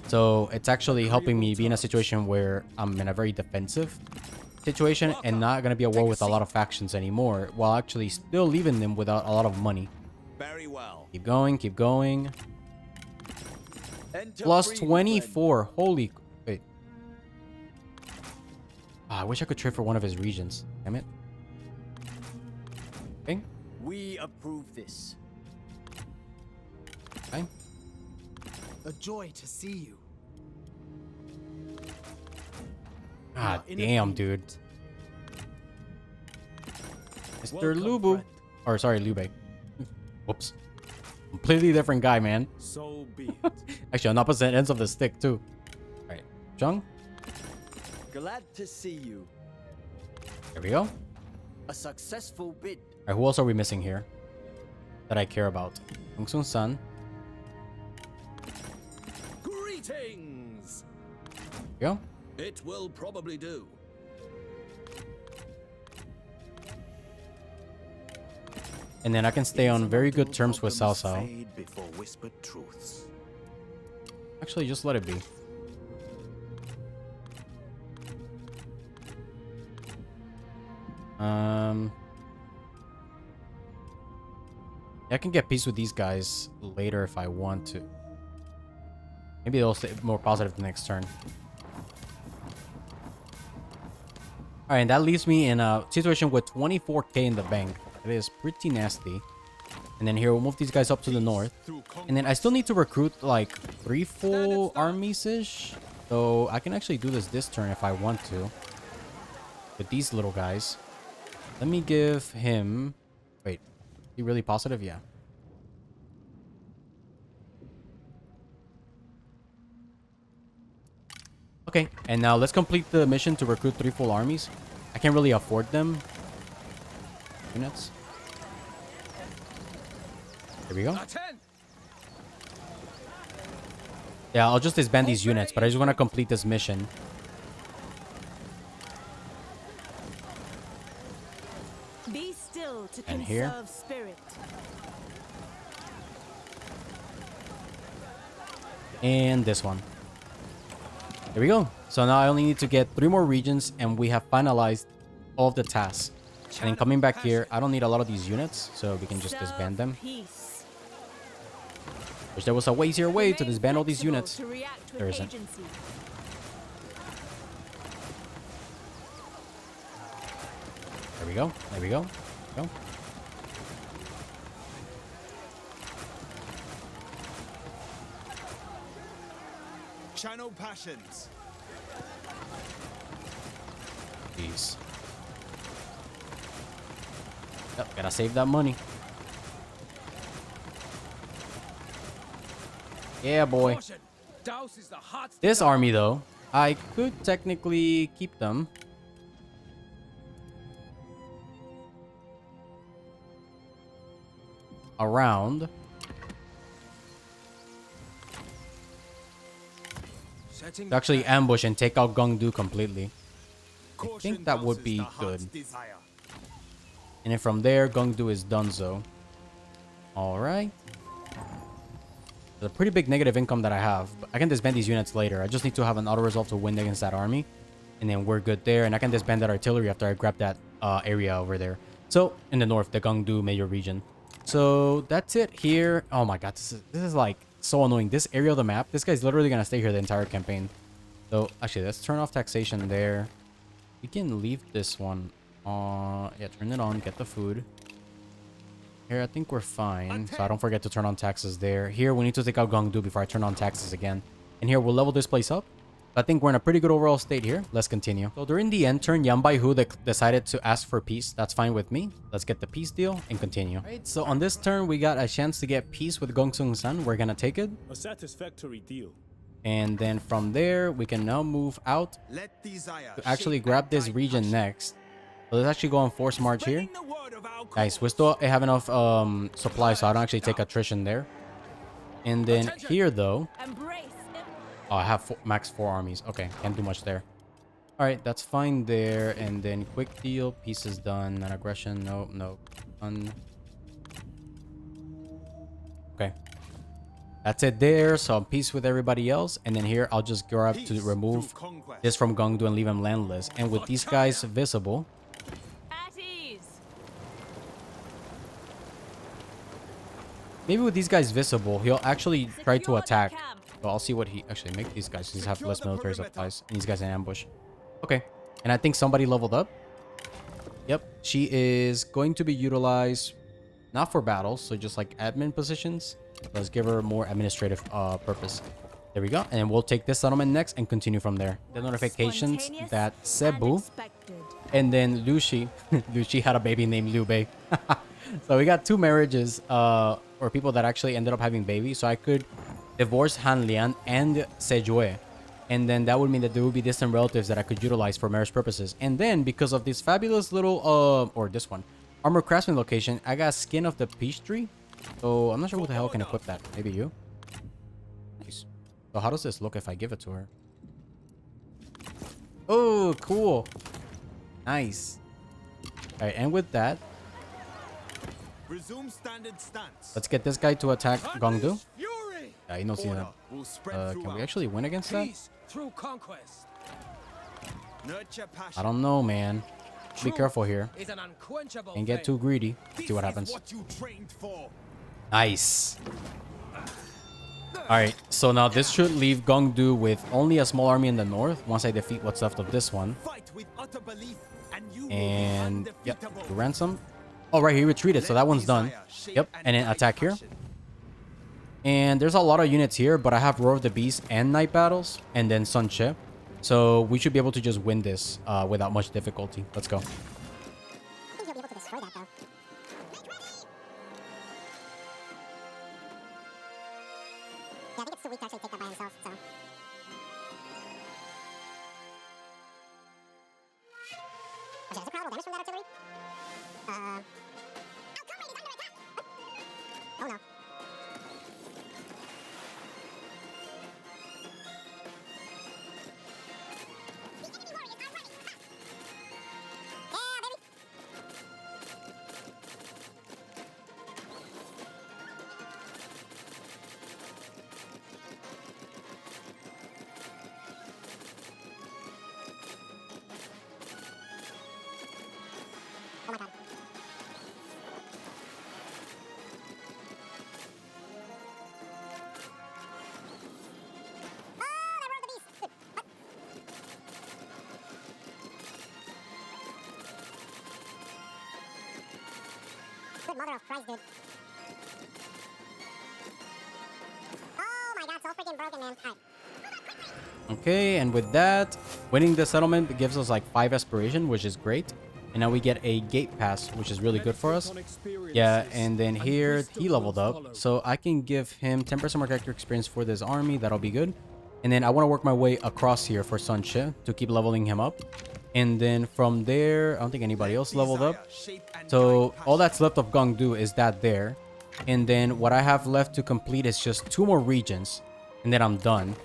So it's actually helping me be in a situation where I'm in a very defensive situation and not going to be at war with a lot of factions anymore, while actually still leaving them without a lot of money. Very well. Keep going, keep going. Enter Plus freely, 24. Holy... Wait. Ah, I wish I could trade for one of his regions. Damn it. Okay. friend. We approve this. Okay. A joy to see you. Ah, in damn, agreement. dude. Mr. Welcome, Lubu. friend. Or, sorry, Lube. Whoops. Completely different guy, man. So be it. Actually, on opposite ends of the stick, too. Alright. Zhang. Glad to see you. There we go. A successful bid. Alright, who else are we missing here? That I care about. Hongsun San. Greetings. There we go. It will probably do. And then I can stay on very good terms with Cao Cao. Fade before whispered truths. Actually, just let it be. I can get peace with these guys later if I want to. Maybe they'll stay more positive the next turn. Alright, and that leaves me in a situation with 24k in the bank. It is pretty nasty. And then here, we'll move these guys up to the north. And then I still need to recruit like 3 full armies-ish. So I can actually do this turn if I want to. With these little guys. Let me give him... Wait, is he really positive? Yeah. Okay, and now let's complete the mission to recruit 3 full armies. I can't really afford them. Units. There we go. Attend! Yeah, I'll just disband these units, but I just want to complete this mission. Be still to And conserve here? spirit. And this one. There we go. So now I only need to get 3 more regions, and we have finalized all of the tasks. And then coming back here, I don't need a lot of these units, so we can just disband them. Peace. Wish there was a easier way to disband all these units. To react with There isn't. agency. There we go. There we go. There we go. Channel passions. Jeez. Yep, gotta save that money. Yeah, boy. Caution! Douse is the hot This army, though, I could technically keep them. Around. setting To actually ambush and take out Gongdu completely. I Caution think that would douses be the heart's good. desire. And then from there, Gongdu is donezo. Alright. There's a pretty big negative income that I have. But I can disband these units later. I just need to have an auto-resolve to win against that army. And then we're good there. And I can disband that artillery after I grab that area over there. So, in the north, the Gongdu major region. So, that's it here. Oh my god, this is like so annoying. This area of the map, this guy's literally going to stay here the entire campaign. So actually, let's turn off taxation there. We can leave this one on. Yeah, turn it on. Get the food. Here, I think we're fine. So I don't forget to turn on taxes there. Here, we need to take out Gongdu before I turn on taxes again. And here, we'll level this place up. I think we're in a pretty good overall state here. Let's continue. So during the end turn, Yan Baihu decided to ask for peace. That's fine with me. Let's get the peace deal and continue. All right, so on this turn, we got a chance to get peace with Gongsung San. We're gonna take it. A satisfactory deal. And then from there, we can now move out Let desire to actually shape grab and this guide region passion. next. So let's actually go on force march here. Spreading the word of our Guys, we cause. still have enough supply, so I don't actually take attrition there. And then here, though, Embrace. oh, I have max 4 armies. Okay, can't do much there. All right, that's fine there. And then quick deal, peace is done. Non-aggression, no. Done. Okay. That's it there. So I'm peace with everybody else. And then here, I'll just grab Peace to remove through conquest. this from Gongdu and leave him landless. And with these guys visible, At ease. maybe with these guys visible, he'll actually try to Secure the attack. camp. So I'll see what he actually make these guys. These have Secure less the military perimeter. supplies. And these guys in ambush. Okay. And I think somebody leveled up. Yep. She is going to be utilized not for battles, so just like admin positions. Let's give her more administrative purpose. There we go. And we'll take this settlement next and continue from there. The notifications Spontaneous that and Cebu expected. and then Lucy Lucy had a baby named Liu Bei. So we got 2 marriages or people that actually ended up having babies. So I could divorce Han Lian and Sejue. And then that would mean that there would be distant relatives that I could utilize for marriage purposes. And then because of this fabulous little or this one armor craftsman location, I got skin of the peach tree. So I'm not sure who the hell can equip that. Maybe you. Nice. So how does this look if I give it to her? Oh, cool. Nice. All right, and with that, Resume standard stance. let's get this guy to attack Gongdu. Fury. Yeah, he knows Order that. will spread Can throughout. we actually win against that? Peace through conquest. Nurture passion. I don't know, man. Be Truth careful here is an unquenchable and get flame. too greedy. This See what is happens. what you trained for. Nice. All right, so now this should leave Gongdu with only a small army in the north once I defeat what's left of this one. Fight with utter belief, and you And will be yep, undefeatable. ransom. Oh, right, he retreated, so that one's done. Desire shape Yep, and then guide attack here. passion. And there's a lot of units here, but I have Roar of the Beast and Night Battles, and then Sun Ce. So we should be able to just win this without much difficulty. Let's go. I think he'll be able to destroy that, though. Make ready! Yeah, I think it's too weak to actually take that by himself, so... Okay, is it collateral damage from that artillery? Our comrade is under attack! Oh no. The enemy warriors are running fast! Yeah, baby! Oh my god. Oh, that roared the beast! What? Good mother of Christ, dude. Oh my god, so freaking broken, man. Alright. Okay, and with that, winning the settlement gives us like 5 aspiration, which is great. And now we get a gate pass, which is really good for us. Yeah, and then here he leveled up, so I can give him 10% more character experience for this army. That'll be good. And then I want to work my way across here for Sun Ce to keep leveling him up. And then from there, I don't think anybody else leveled up. Desire, shape, and So guide all passion. that's left of Gongdu is that there. And then what I have left to complete is just 2 more regions. And then I'm done.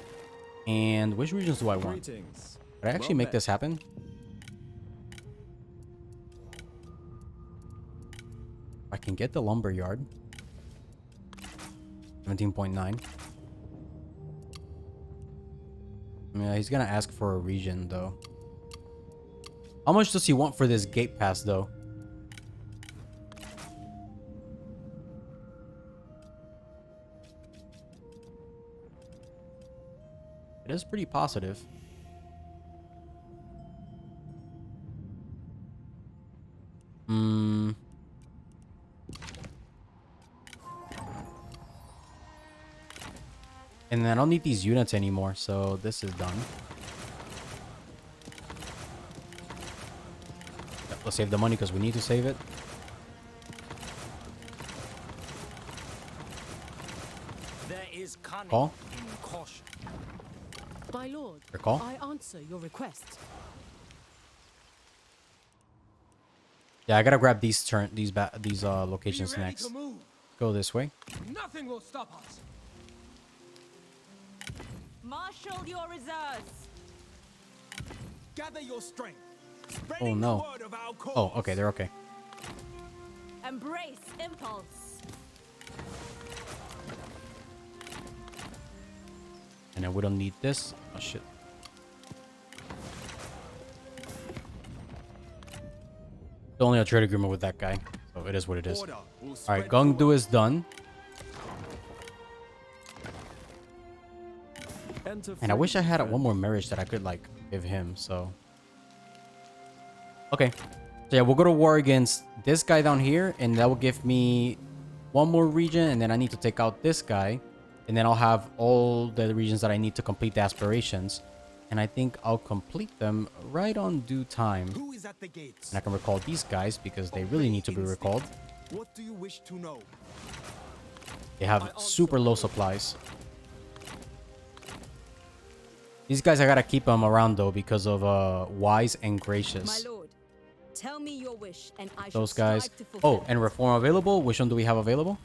And which regions do I want? Greetings. Could I actually Well make met. this happen? I can get the lumber yard. 17.9. Yeah, he's gonna ask for a region though. How much does he want for this gate pass though? It is pretty positive. And then I don't need these units anymore, so this is done. Let's save the money because we need to save it. There is cunning Call. in caution. My lord, Your call. I answer your request. Yeah, I gotta grab these locations Be ready next. to move. Go this way. Nothing will stop us. Marshal your reserves. Gather your strength. Oh Spreading no. the word of our cause. Oh, okay, they're okay. Embrace impulse. And then we don't need this. Oh shit. Only a trade agreement with that guy, so it is what it is. Order will All spread right, Gong Du is done, Enter and I wish I free, had friend. one more marriage that I could like give him. So, okay, so yeah, we'll go to war against this guy down here, and that will give me one more region, and then I need to take out this guy, and then I'll have all the regions that I need to complete the aspirations, and I think I'll complete them right on due time. Who is at the gates? And I can recall these guys because they really need to be recalled. What do you wish to know? They have super low supplies. These guys, I gotta keep them around though because of wise and gracious. My lord, tell me your wish and I Those shall guys. strive to fulfill Oh, and reform available. Which one do we have available?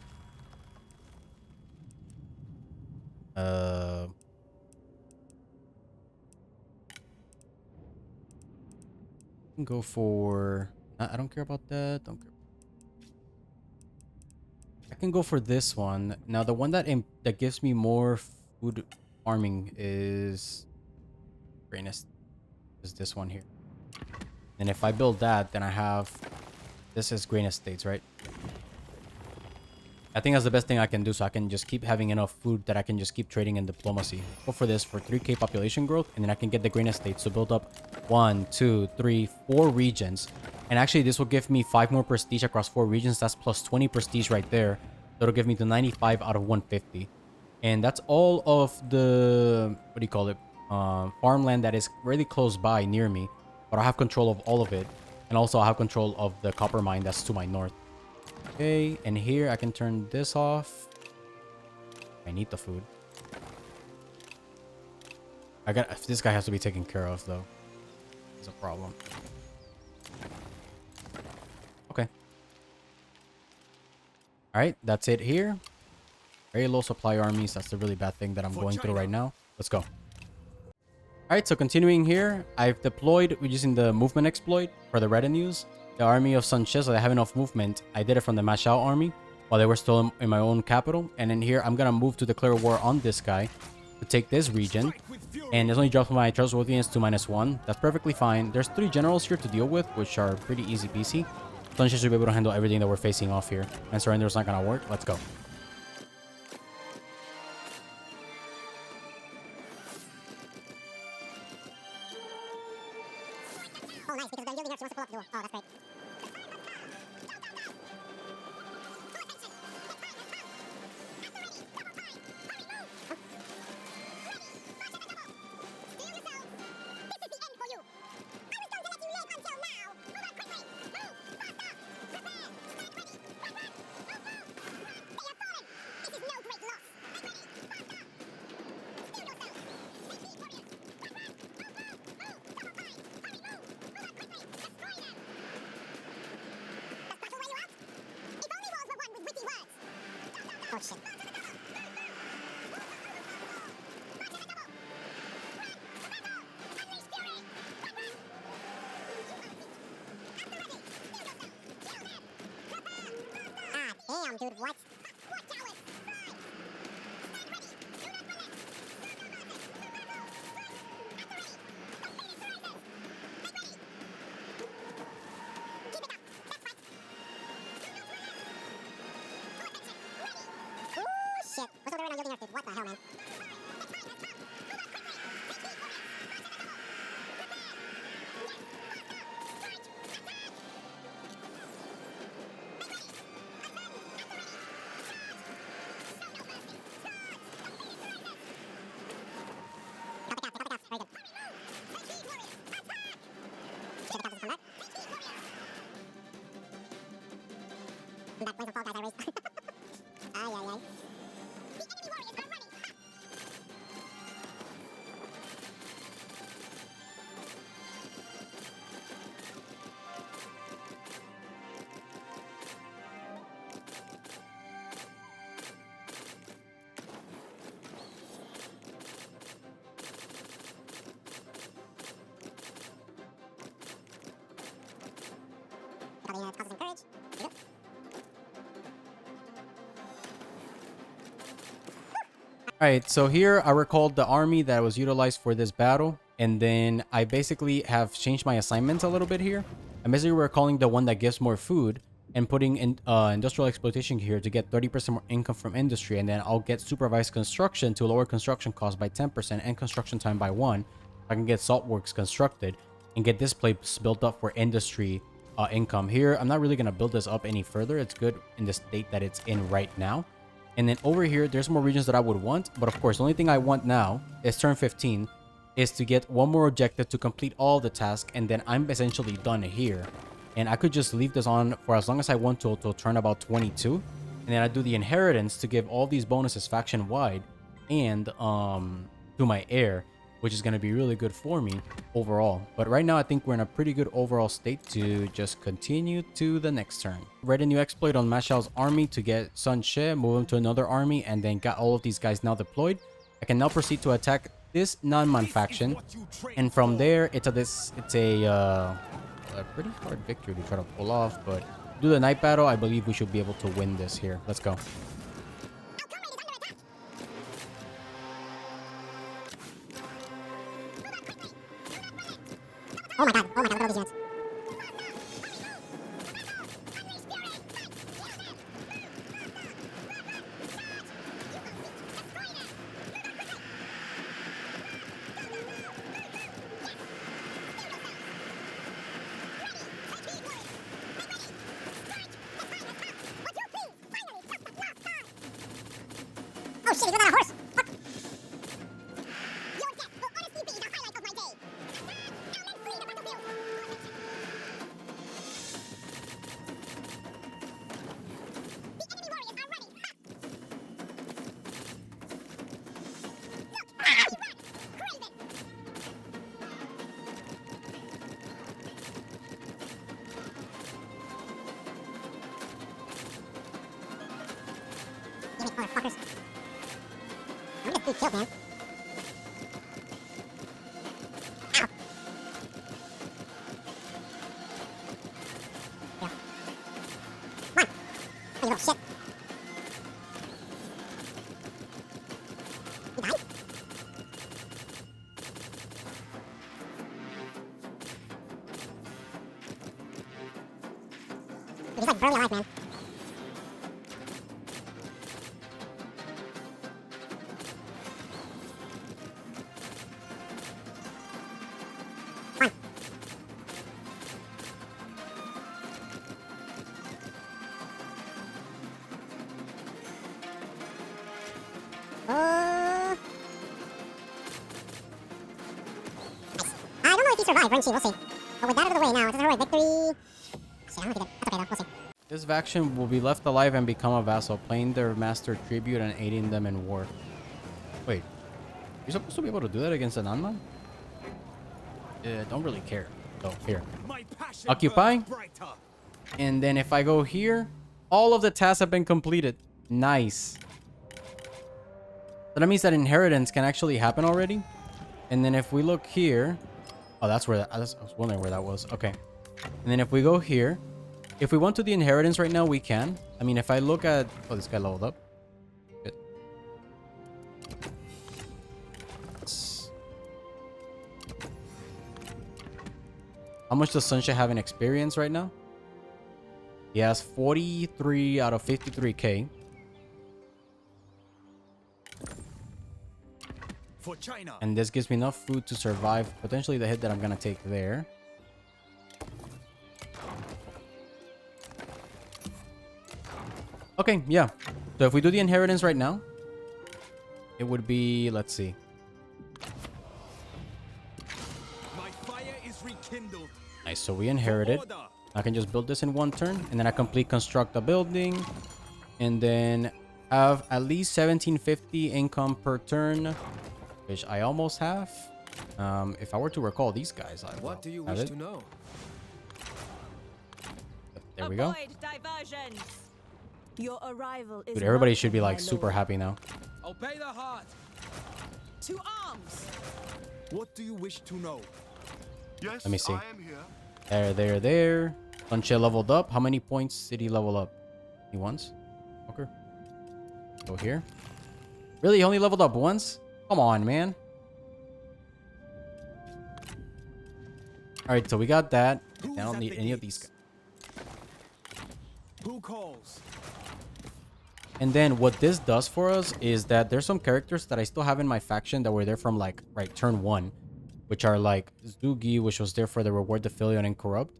Can go for. I don't care about that. Don't care. I can go for this one. Now, the one that gives me more food farming is greatness. Is this one here? And if I build that, then I have. This is grain estates, right? I think that's the best thing I can do, so I can just keep having enough food that I can just keep trading in diplomacy. Go for this for 3k population growth, and then I can get the grain estates to build up 1, 2, 3, 4 regions. And actually, this will give me 5 more prestige across 4 regions. That's plus 20 prestige right there. That'll give me the 95 out of 150. And that's all of the, what do you call it? Farmland that is really close by near me. But I have control of all of it. And also I have control of the copper mine that's to my north. Okay, and here I can turn this off. I need the food. This guy has to be taken care of though. It's a problem. Okay. Alright, that's it here. Very low supply armies. That's the really bad thing that I'm going through right now. Let's go. Alright, so continuing here, I've deployed using the movement exploit for the retinues. The army of Sun Ce, so they have enough movement. I did it from the Mashao army while they were still in my own capital. And then here, I'm gonna move to declare war on this guy to take this region. And this only drops my trustworthiness to -1. That's perfectly fine. There's 3 generals here to deal with, which are pretty easy peasy. Sun Ce should be able to handle everything that we're facing off here. And surrender's not gonna work. Let's go. Oh, nice, because the yielding actually wants to pull up the door. Oh, that's great. Oh, shit. Ah, damn, dude, what? Shit. What's over there on yielding airfield? What the hell, man? That place of fall guys I raised. Aye, aye, aye. The enemy warriors are running. Ha! Probably causes some courage. Here we go. Alright, so here I recalled the army that was utilized for this battle, and then I basically have changed my assignments a little bit here. I'm basically recalling the one that gives more food and putting in industrial exploitation here to get 30% more income from industry, and then I'll get supervised construction to lower construction cost by 10% and construction time by 1. I can get salt works constructed and get this place built up for industry income. Here, I'm not really going to build this up any further. It's good in the state that it's in right now. And then over here, there's more regions that I would want. But of course, the only thing I want now is turn 15 is to get one more objective to complete all the tasks. And then I'm essentially done here. And I could just leave this on for as long as I want to turn about 22. And then I do the inheritance to give all these bonuses faction wide and to my heir, which is going to be really good for me overall. But right now, I think we're in a pretty good overall state to just continue to the next turn. Read a new exploit on Ma Xiao's army to get Sun Ce, move him to another army, and then got all of these guys now deployed. I can now proceed to attack this Nanman faction. And from there, it's a pretty hard victory to try to pull off. But do the night battle, I believe we should be able to win this here. Let's go. Oh my god, look at all these units. Oh shit, he's on a horse! Fuck! Your death will honestly be the highlight of my day! Now let's flee the battlefield! The enemy warriors are running! Ha! Look! He runs! Craven! Give me motherfuckers! I'm gonna get killed, man. Ow. Yeah. Come on. You little shit. You died? He's like barely alive, man. Nice. I don't know if he survived, Renchi, we'll see. But with that out of the way now, it's a heroic victory. Shit, I don't know if he did. That's okay though, we'll see. This faction will be left alive and become a vassal, paying their master tribute and aiding them in war. Wait, you're supposed to be able to do that against an Nanman? Don't really care. So here, occupy. And then if I go here, all of the tasks have been completed. Nice. So that means that inheritance can actually happen already. And then if we look here, oh, that's where that, I was wondering where that was. Okay. And then if we go here, if we want to the inheritance right now, we can. I mean, if I look at, oh, this guy leveled up. Good. How much does Sun Ce have in experience right now? He has 43 out of 53k. For China. And this gives me enough food to survive potentially the hit that I'm gonna take there. Okay, yeah. So if we do the inheritance right now, it would be, let's see. My fire is rekindled. Nice, so we inherited. I can just build this in one turn, and then I complete construct a building, and then have at least 1750 income per turn, which I almost have. If I were to recall these guys, What do you have wish it. to know? There we go. Avoid diversions. Your arrival is Dude, everybody welcome, should be like my super lord. happy now. Obey the heart. To arms. What do you wish to know? Yes, Let me see. I am here. There. Sun Ce leveled up. How many points did he level up? He once? Okay. Go here. Really? He only leveled up once? Come on, man. Alright, so we got that. I Who's don't at need the any of these gates? guys. Who calls? And then what this does for us is that there's some characters that I still have in my faction that were there from like, right, turn 1. Which are like Zugi, which was there for the reward, affiliate, and corrupt.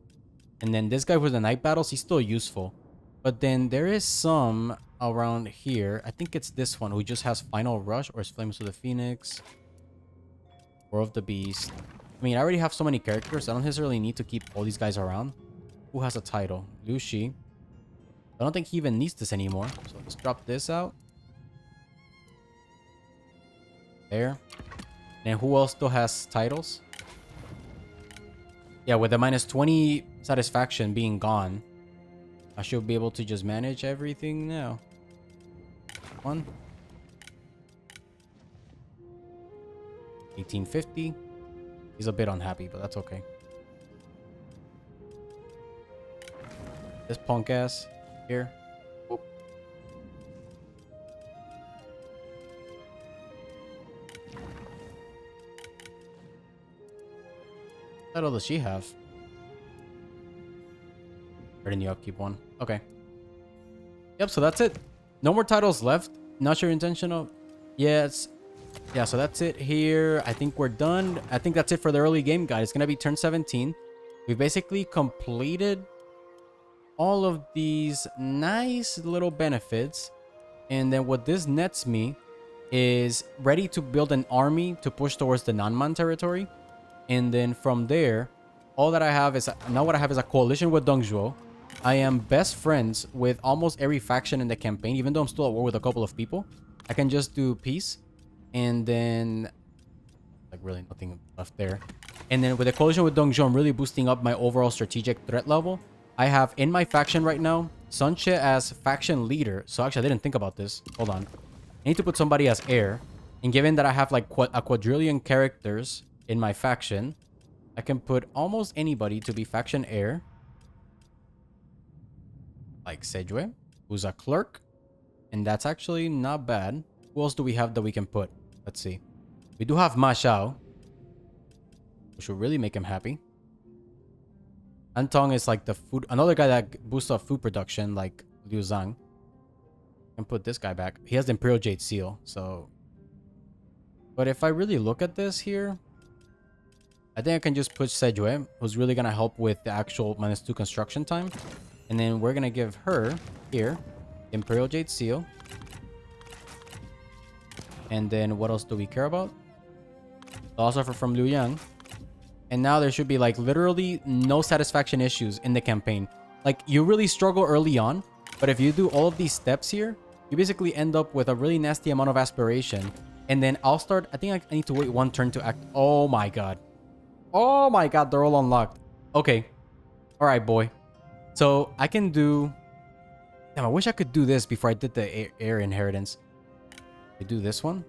And then this guy with the night battles, he's still useful. But then there is some around here. I think it's this one who just has Final Rush or is Flames of the Phoenix. War of the Beast. I mean, I already have so many characters. I don't necessarily need to keep all these guys around. Who has a title? Liu Shi. I don't think he even needs this anymore. So let's drop this out. There. And who else still has titles? Yeah, with the minus 20 satisfaction being gone, I should be able to just manage everything now. 1850. He's a bit unhappy, but that's okay. This punk ass here. Whoop. What title does she have? Or in the upkeep one. Okay. Yep, so that's it. No more titles left. Not sure intentional. Yes. Yeah, so that's it here. I think we're done. I think that's it for the early game guide. It's going to be turn 17. We basically completed all of these nice little benefits. And then what this nets me is ready to build an army to push towards the Nanman territory. And then from there, all that I have is... Now what I have is a coalition with Dongzhuo. I am best friends with almost every faction in the campaign. Even though I'm still at war with a couple of people, I can just do peace. And then... like really nothing left there. And then with the coalition with Dongzhuo, I'm really boosting up my overall strategic threat level. I have in my faction right now, Sun Ce as faction leader. So actually, I didn't think about this. Hold on. I need to put somebody as heir. And given that I have like a quadrillion characters in my faction, I can put almost anybody to be faction heir. Like Sejue, who's a clerk. And that's actually not bad. Who else do we have that we can put? Let's see. We do have Ma Xiao, which will really make him happy. Antong is like the food... Another guy that boosts up food production, like Liu Zhang. And put this guy back. He has the Imperial Jade seal, so... But if I really look at this here, I think I can just put Sejue, who's really going to help with the actual -2 construction time. And then we're going to give her, here, Imperial Jade seal. And then what else do we care about? Also from Liu Yang. And now there should be like literally no satisfaction issues in the campaign. Like you really struggle early on, but if you do all of these steps here, you basically end up with a really nasty amount of aspiration. And then I'll start... I think I need to wait one turn to act... Oh my god. Oh my god, they're all unlocked. Okay. Alright, boy. So I can do... Damn, I wish I could do this before I did the heir inheritance. I do this one.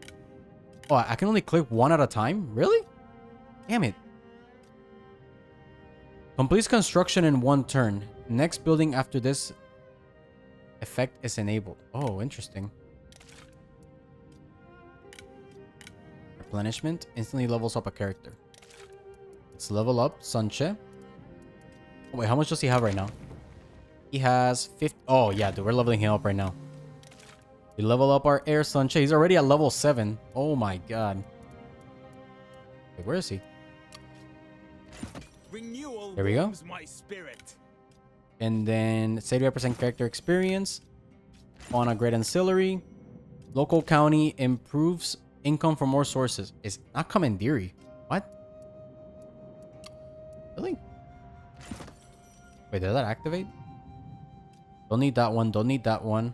Oh, I can only click one at a time? Really? Damn it. Completes construction in one turn. Next building after this effect is enabled. Oh, interesting. Replenishment instantly levels up a character. Let's level up Sun Ce. Oh, wait, how much does he have right now? He has 50. Oh, yeah, dude, we're leveling him up right now. We level up our heir Sun Ce. He's already at level 7. Oh my god. Wait, where is he? Renewal There we go. warms my spirit. And then 75% character experience on a great ancillary. Local county improves income from more sources. It's not Commandery. What? Really? Wait, did that activate? Don't need that one. Don't need that one.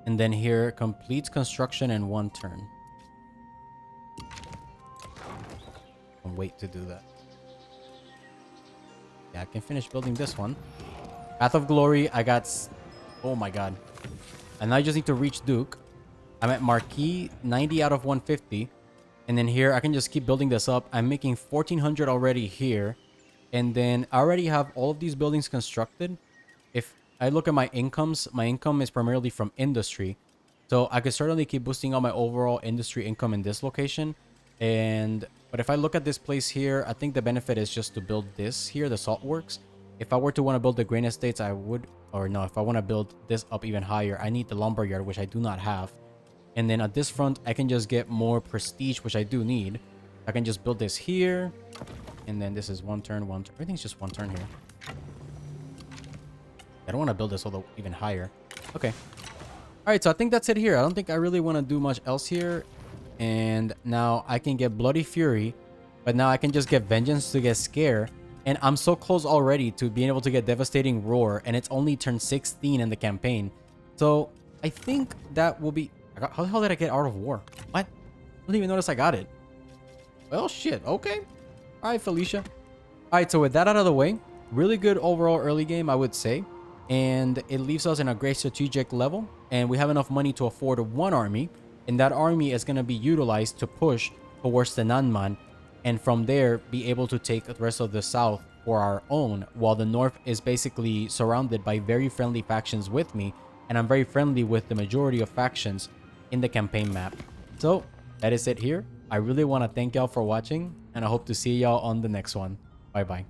And then here, completes construction in 1 turn. I'll wait to do that. Yeah, I can finish building this one. Path of Glory, I got... Oh my god. And I just need to reach Duke. I'm at Marquis, 90 out of 150. And then here, I can just keep building this up. I'm making 1,400 already here. And then I already have all of these buildings constructed. If I look at my incomes, my income is primarily from industry. So I could certainly keep boosting up my overall industry income in this location. But if I look at this place here, I think the benefit is just to build this here, the salt works. If I were to want to build the grain estates, I would, or no, if I want to build this up even higher, I need the lumber yard, which I do not have. And then at this front, I can just get more prestige, which I do need. I can just build this here. And then this is 1 turn, 1 turn. Everything's just 1 turn here. I don't want to build this although even higher. Okay. All right, so I think that's it here. I don't think I really want to do much else here. And now I can get Bloody Fury. But now I can just get Vengeance to get Scare. And I'm so close already to being able to get Devastating Roar. And it's only turn 16 in the campaign. So I think that will be... How the hell did I get Art of War? What? I didn't even notice I got it. Well, shit. Okay. All right, Felicia. All right, so with that out of the way, really good overall early game, I would say. And it leaves us in a great strategic level. And we have enough money to afford 1 army. And that army is going to be utilized to push towards the Nanman. And from there, be able to take the rest of the south for our own. While the north is basically surrounded by very friendly factions with me. And I'm very friendly with the majority of factions in the campaign map. So that is it here. I really want to thank y'all for watching. And I hope to see y'all on the next one. Bye bye.